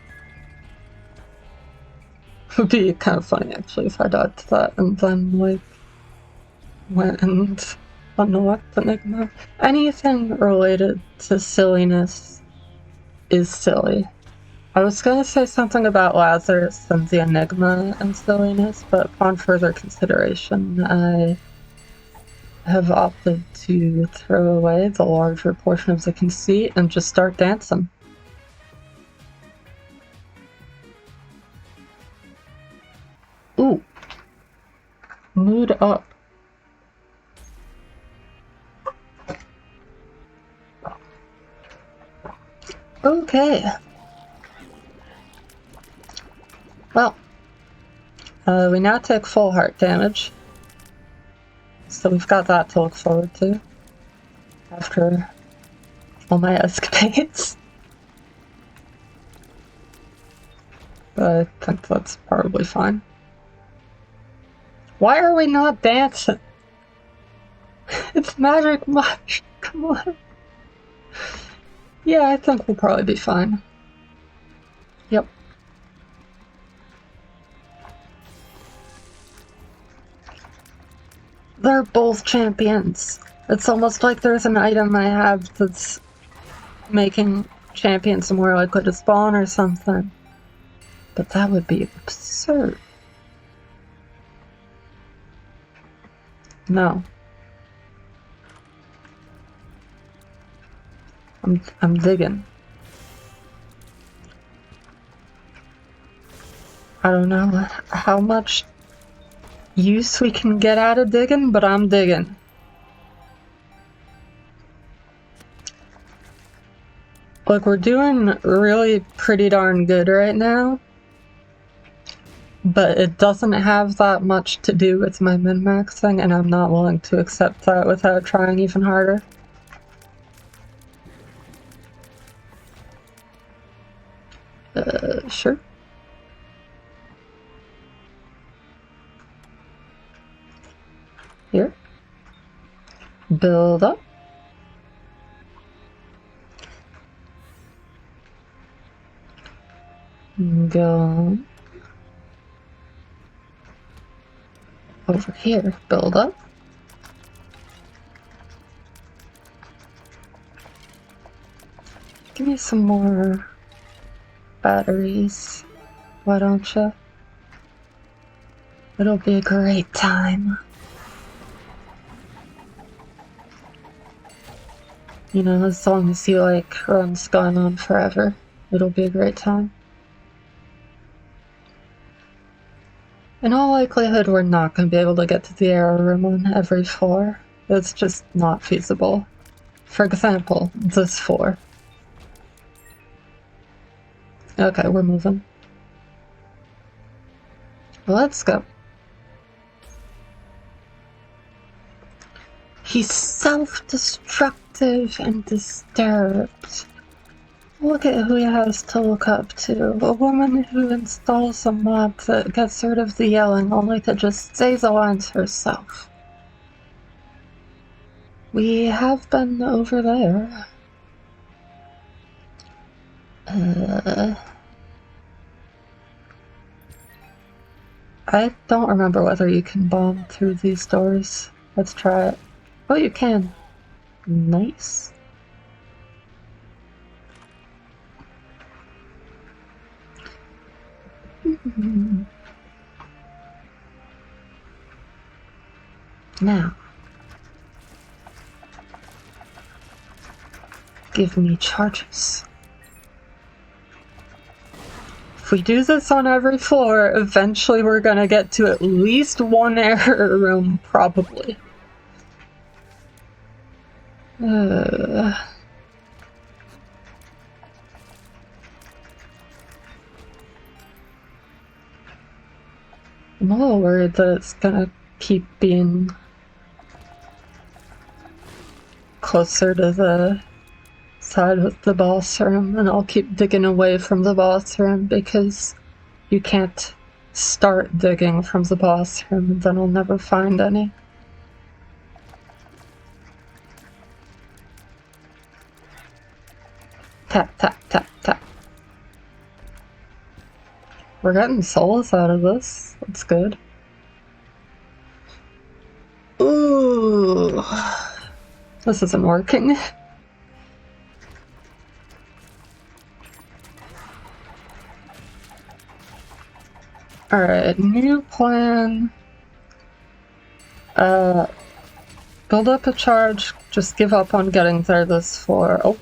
It would be kind of funny, actually, if I died to that and then, like, went and unlocked Enigma. Anything related to silliness is silly. I was gonna say something about Lazarus and the Enigma and silliness, but upon further consideration, I have opted to throw away the larger portion of the conceit and just start dancing. Ooh. Mood up. Okay. We now take full heart damage. So we've got that to look forward to. After all my escapades. But I think that's probably fine. Why are we not dancing? It's magic much. Come on. Yeah, I think we'll probably be fine. Yep. They're both champions. It's almost like there's an item I have that's making champions more likely to spawn or something. But that would be absurd. No. I'm digging. I don't know how much use we can get out of digging, but I'm digging. Like, we're doing really pretty darn good right now, but it doesn't have that much to do with my min-maxing, and I'm not willing to accept that without trying even harder. Sure. Here. Build up. Go over here. Build up. Give me some more batteries. Why don't you? It'll be a great time. You know, as long as you like runs going on forever, it'll be a great time. In all likelihood, we're not going to be able to get to the error room on every floor. It's just not feasible. For example, this floor. Okay, we're moving. Let's go. He's self-destructive and disturbed. Look at who he has to look up to. A woman who installs a mod that gets rid of the yelling only to just say the lines herself. We have been over there. I don't remember whether you can bomb through these doors. Let's try it. Oh, you can. Nice. Now, give me charges. If we do this on every floor, eventually we're gonna get to at least one error room, probably. I'm a little worried that it's gonna keep being closer to the side with the boss room, and I'll keep digging away from the boss room because you can't start digging from the boss room and then I'll never find any. Tap, tap, tap, tap. We're getting souls out of this. That's good. Ooh. This isn't working. Alright, new plan. Build up a charge, just give up on getting there this floor. Oh.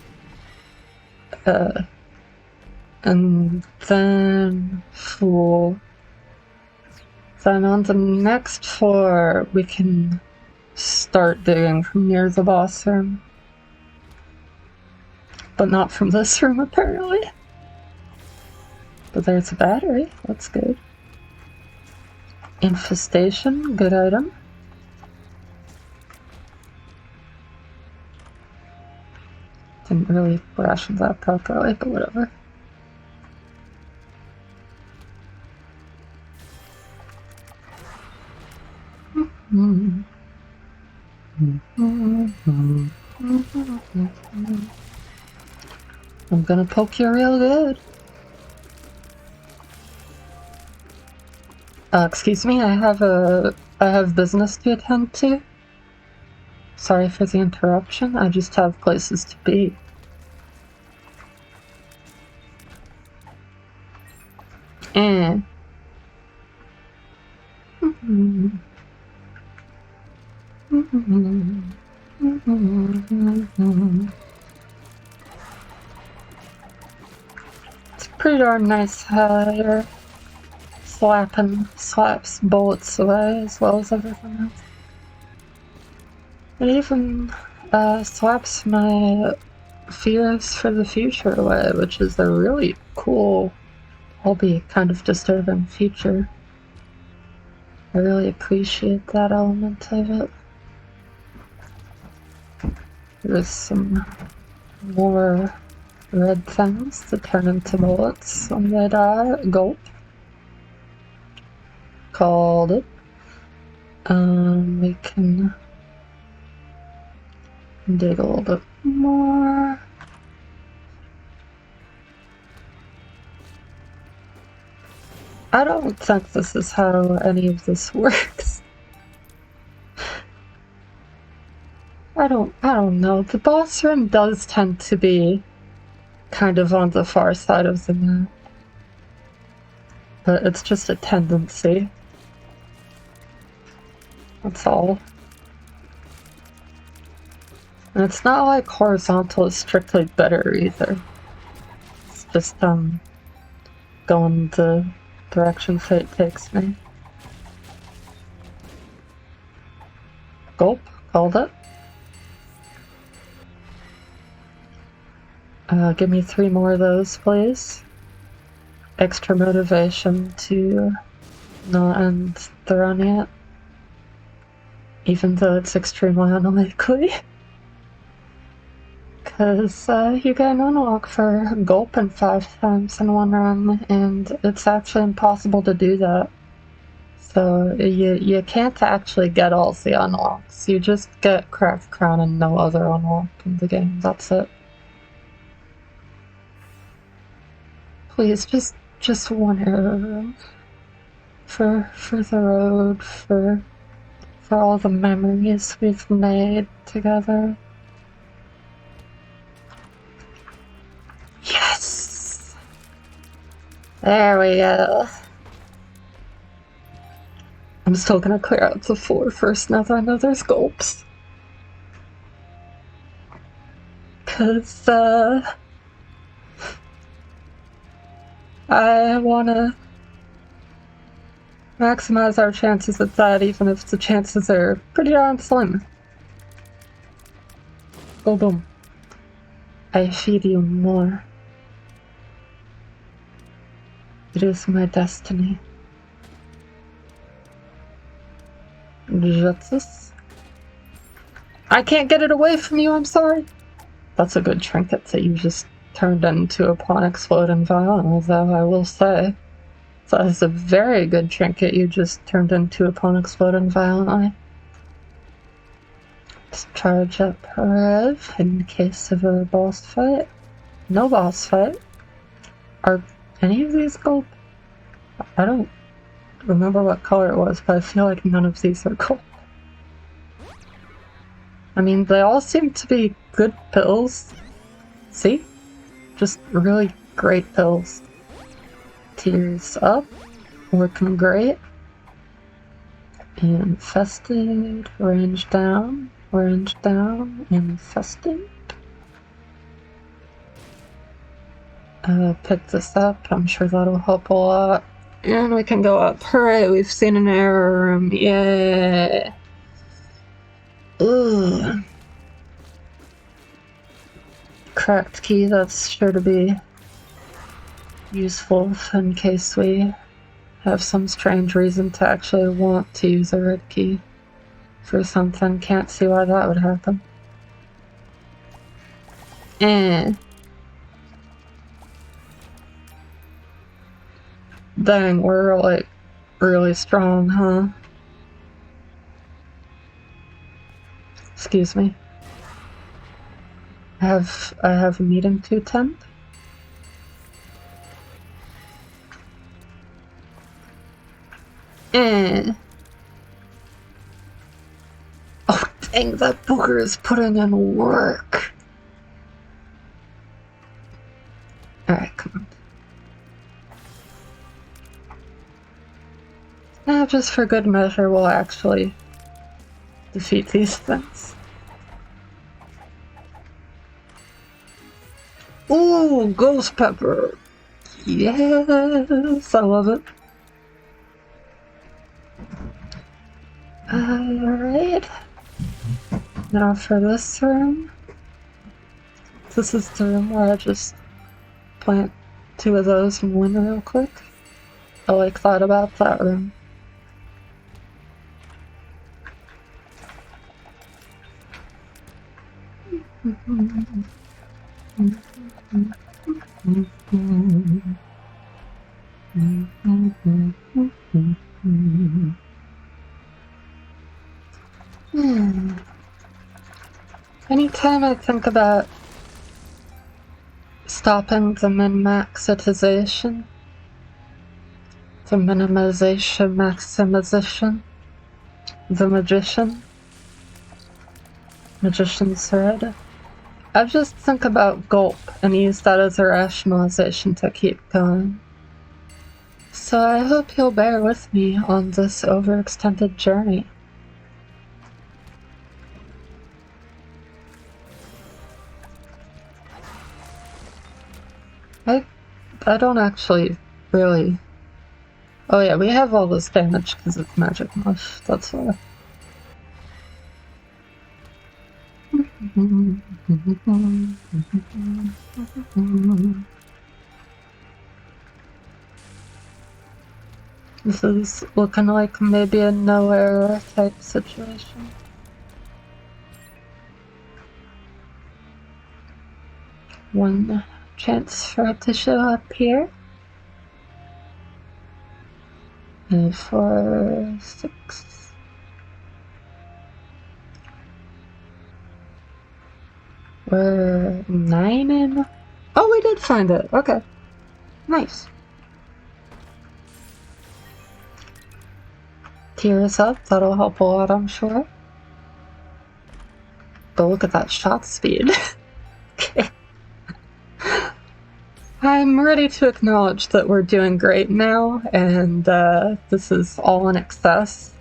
And then full. Then on the next floor, we can start digging from near the boss room. But not from this room, apparently. But there's a battery, that's good. Infestation, good item. Didn't really ration that properly, but whatever. I'm gonna poke you real good. Excuse me, I have business to attend to. Sorry for the interruption, I just have places to be. Eh. It's pretty darn nice how you're slaps bullets away as well as everything else. It even slaps my fears for the future away, which is a really cool, albeit kind of disturbing feature. I really appreciate that element of it. There's some more red things that turn into bullets when they die. Gulp. Called it. We can dig a little bit more. I don't think this is how any of this works. I don't know. The boss room does tend to be kind of on the far side of the map. But it's just a tendency. That's all. And it's not like horizontal is strictly better either. It's just, going the direction fate takes me. Gulp, called it. Give me 3 more of those, please. Extra motivation to not end the run yet. Even though it's extremely unlikely. Because you get an unlock for gulping 5 times in one run, and it's actually impossible to do that. So you can't actually get all the unlocks. You just get Craft Crown and no other unlock in the game. That's it. Please, just one arrow for the road, for all the memories we've made together. Yes! There we go. I'm still gonna clear out the 4 first now that I know there's gulps. 'Cause, I wanna maximize our chances at that, even if the chances are pretty darn slim. Boom, boom. I feed you more. It is my destiny. Jutsus. I can't get it away from you, I'm sorry. That's a good trinket that you just turned into upon exploding violently, though, I will say. That is a very good trinket you just turned into upon exploding violently. Let's charge up Rev in case of a boss fight. No boss fight. Are any of these gold? I don't remember what color it was, but I feel like none of these are gold. I mean, they all seem to be good pills. See? Just really great pills. Tears up. Working great. Infested. Range down. Range down. Infested. Pick this up. I'm sure that'll help a lot. And we can go up. Hooray, we've seen an error room. Yay. Ooh. Cracked key, that's sure to be useful in case we have some strange reason to actually want to use a red key for something. Can't see why that would happen. Dang, we're like really strong, huh? Excuse me. I have a meeting to attend. Oh dang, that booger is putting in work. Alright, come on. Now, just for good measure, we'll actually defeat these things. Ooh, ghost pepper! Yes, I love it. Alright. Now for this room. This is the room where I just plant 2 of those and win real quick. I like that about that room. Anytime I think about stopping the min-maxitization, the minimization, maximization, the magician's thread, I just think about gulp and use that as a rationalization to keep going. So I hope you'll bear with me on this overextended journey. I don't actually really... Oh yeah, we have all this damage because it's magic mush, that's why. This is looking like maybe a no error type situation. One chance for it to show up here. 4, 6. We're 9 in. Oh, we did find it. Okay. Nice. Tears up. That'll help a lot, I'm sure. But look at that shot speed. Okay. I'm ready to acknowledge that we're doing great now, and this is all in excess.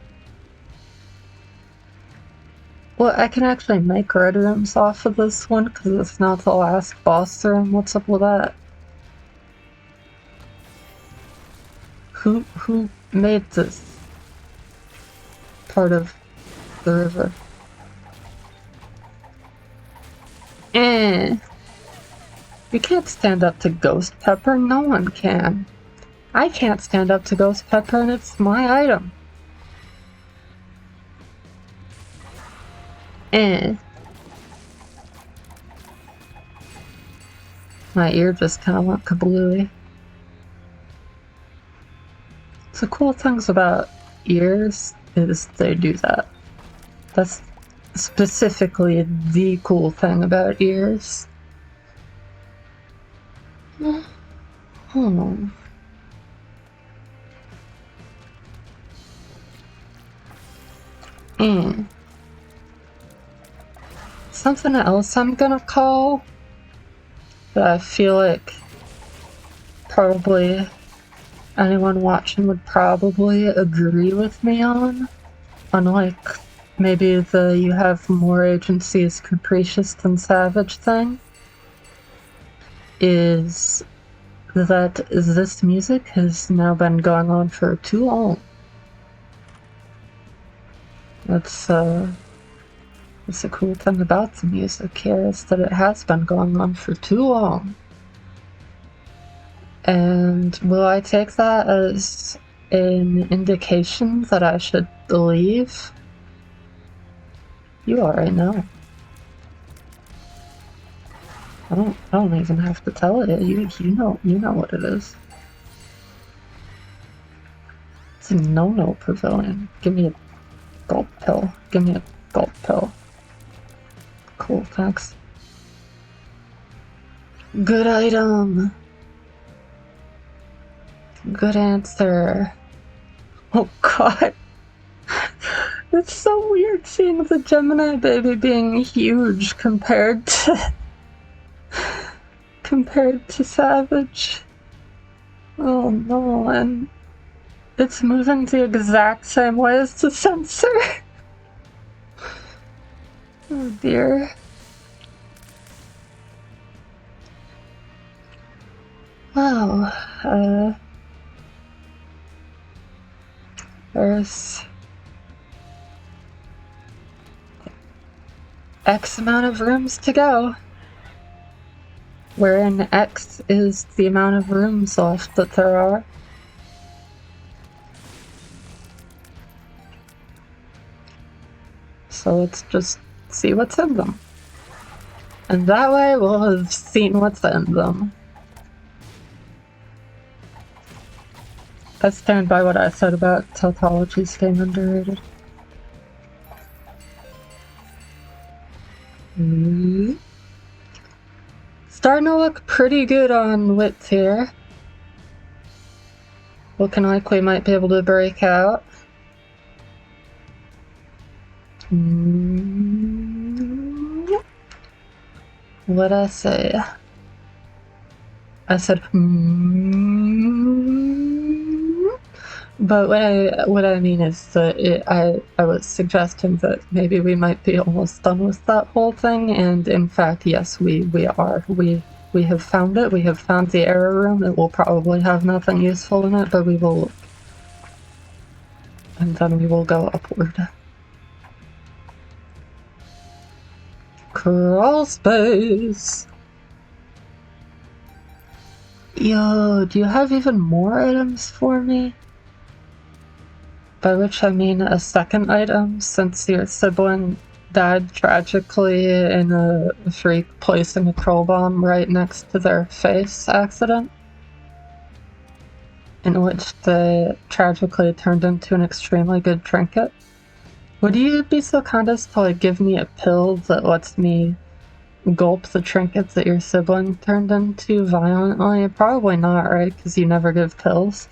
Well, I can actually make red rooms off of this one, because it's not the last boss room. What's up with that? Who made this part of the river? You can't stand up to Ghost Pepper, no one can. I can't stand up to Ghost Pepper and it's my item. My ear just kinda went kablooey. The cool things about ears is they do that. That's specifically the cool thing about ears. Something else I'm gonna call that I feel like probably anyone watching would probably agree with me on, unlike maybe the you have more agency is capricious than savage thing, is that this music has now been going on for too long. That's a cool thing about the music here, is that it has been going on for too long. And will I take that as an indication that I should leave? You already know. I don't even have to tell it. You know what it is. It's a no-no pavilion. Give me a gulp pill. Give me a gulp pill. Cool, thanks. Good item. Good answer. Oh god. It's so weird seeing the Gemini baby being huge compared to Savage. Oh no, and it's moving the exact same way as the sensor. Oh dear. Wow, there's X amount of rooms to go. Wherein X is the amount of rooms left that there are. So let's just see what's in them. And that way we'll have seen what's in them. I stand by what I said about tautologies being underrated. Starting to look pretty good on wits here. Looking like we might be able to break out. What'd I say? I said but what I mean is that I was suggesting that maybe we might be almost done with that whole thing, and in fact, yes, we are. We have found it. We have found the error room. It will probably have nothing useful in it, but we will look. And then we will go upward. Crawl space! Yo, do you have even more items for me? By which I mean a second item, since your sibling died tragically in a freak placing a troll bomb right next to their face accident, in which they tragically turned into an extremely good trinket. Would you be so kind as to give me a pill that lets me gulp the trinket that your sibling turned into violently? Probably not, right? Because you never give pills.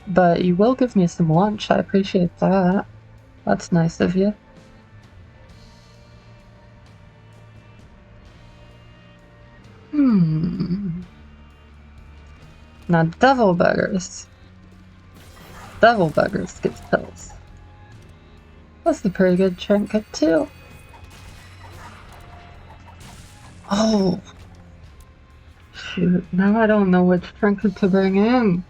But you will give me some lunch. I appreciate that. That's nice of you. Now, devil beggars. Devil beggars get pills. That's a pretty good trinket, too. Oh. Shoot, now I don't know which trinket to bring in.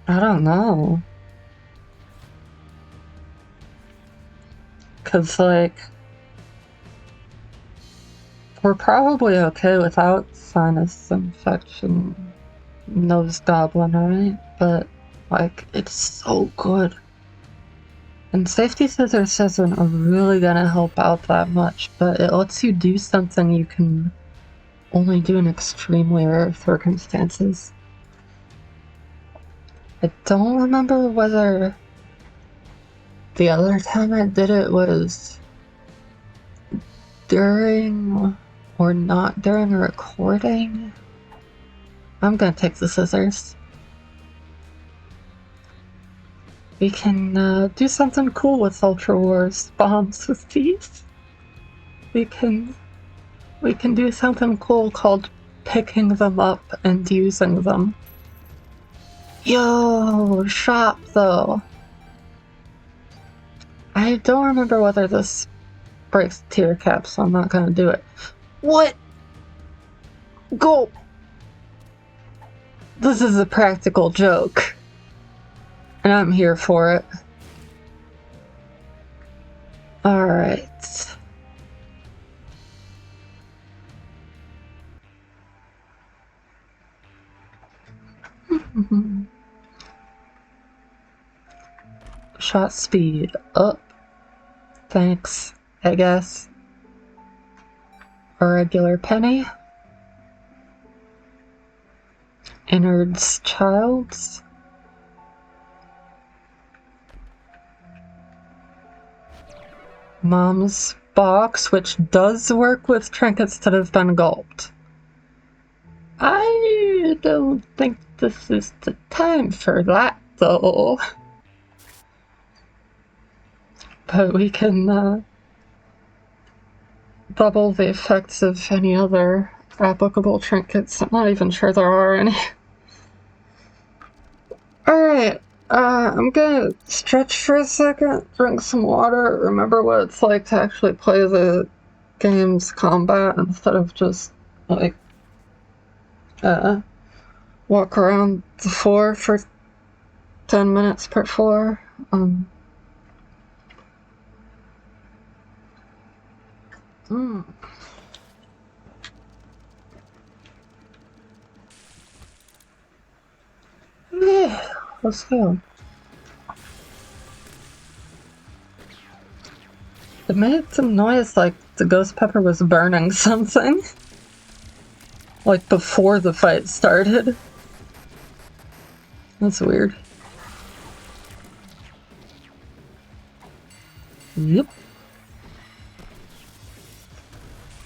I don't know. Cause like, we're probably okay without sinus infection, nose goblin, right? But like, it's so good. And safety scissors isn't really gonna help out that much, but it lets you do something you can only do in extremely rare circumstances. I don't remember whether the other time I did it was during or not during a recording. I'm gonna take the scissors. We can do something cool with Ultra Wars bombs with these. We can do something cool called picking them up and using them. Yo, shop though. I don't remember whether this breaks tier cap, so I'm not gonna do it. What? Go! This is a practical joke. And I'm here for it. Alright. shot speed up. Thanks, I guess. A regular penny. Innards childs. Mom's box, which does work with trinkets that have been gulped. I don't think this is the time for that, though. But we can double the effects of any other applicable trinkets. I'm not even sure there are any. Alright, I'm gonna stretch for a second, drink some water, remember what it's like to actually play the game's combat instead of just, like, walk around the floor for 10 minutes per floor. Yeah, let's go. It made some noise like the ghost pepper was burning something. Like before the fight started. That's weird. Yep.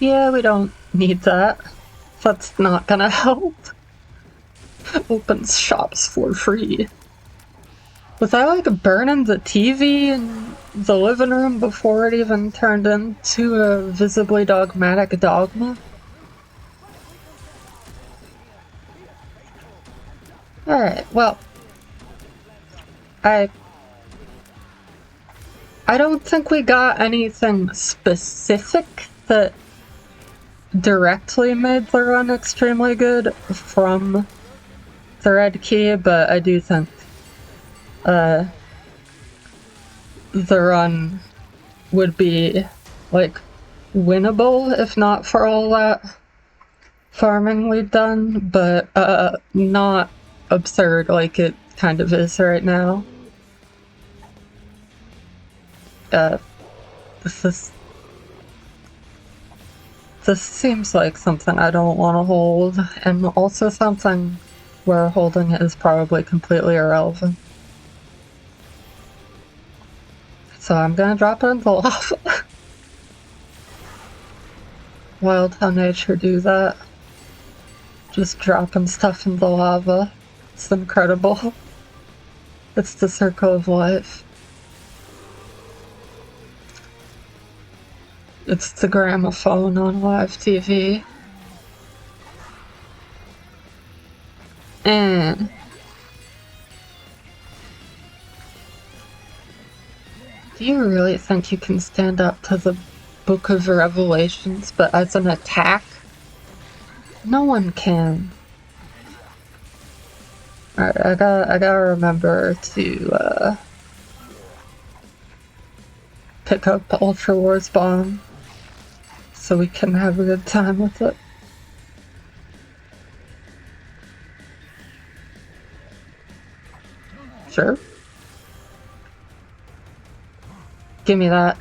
Yeah, we don't need that. That's not gonna help. Opens shops for free. Was I like burning the TV in the living room before it even turned into a visibly dogmatic dogma? Alright, well, I don't think we got anything specific that directly made the run extremely good from the red key, but I do think the run would be, like, winnable if not for all that farming we've done, but not absurd like it kind of is right now. This seems like something I don't want to hold, and also something where holding it is probably completely irrelevant. So I'm gonna drop it in the lava. Wild how nature do that. Just dropping stuff in the lava. It's incredible. It's the circle of life. It's the gramophone on live TV. And do you really think you can stand up to the Book of Revelations, but as an attack? No one can. Alright, I gotta remember to pick up Ultra Wars Bomb so we can have a good time with it. Sure. Give me that.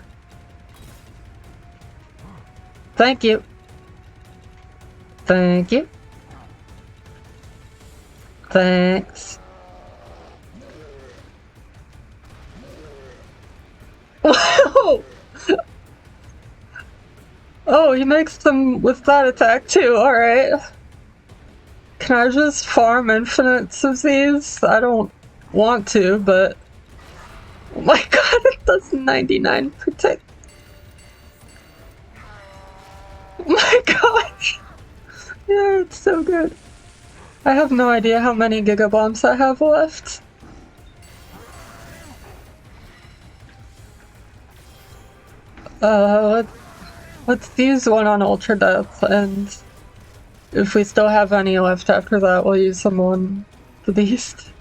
Thank you. Thank you. Thanks. Whoa! Oh, he makes them with that attack too, alright. Can I just farm infinites of these? I don't want to, but... Oh my god, it does 99 protect. Oh my gosh! Yeah, it's so good. I have no idea how many gigabombs I have left. Let's use one on Ultra Death, and if we still have any left after that, we'll use them on the Beast.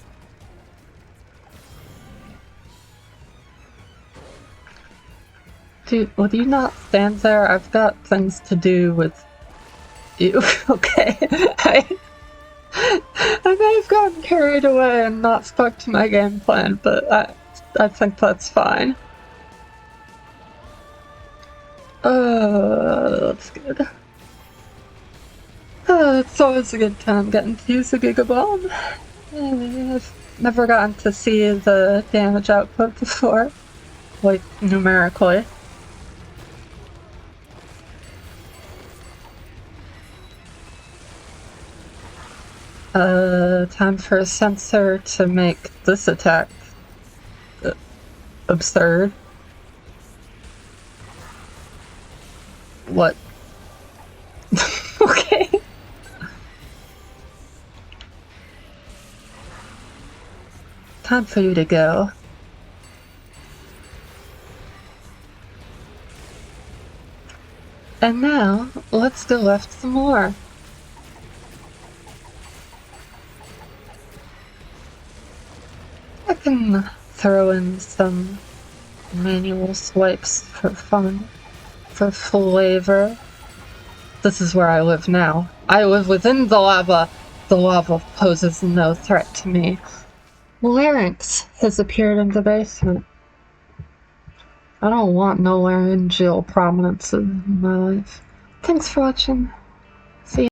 Dude, will you not stand there? I've got things to do with you. Okay. I may have gotten carried away and not stuck to my game plan, but I think that's fine. That's good. It's always a good time getting to use a Gigabomb. I've never gotten to see the damage output before, like numerically. Time for a sensor to make this attack absurd. What? Okay. Time for you to go. And now, let's go left some more. I can throw in some manual swipes for fun, for flavor. This is where I live now. I live within the lava. The lava poses no threat to me. Larynx has appeared in the basement. I don't want no laryngeal prominences in my life. Thanks for watching.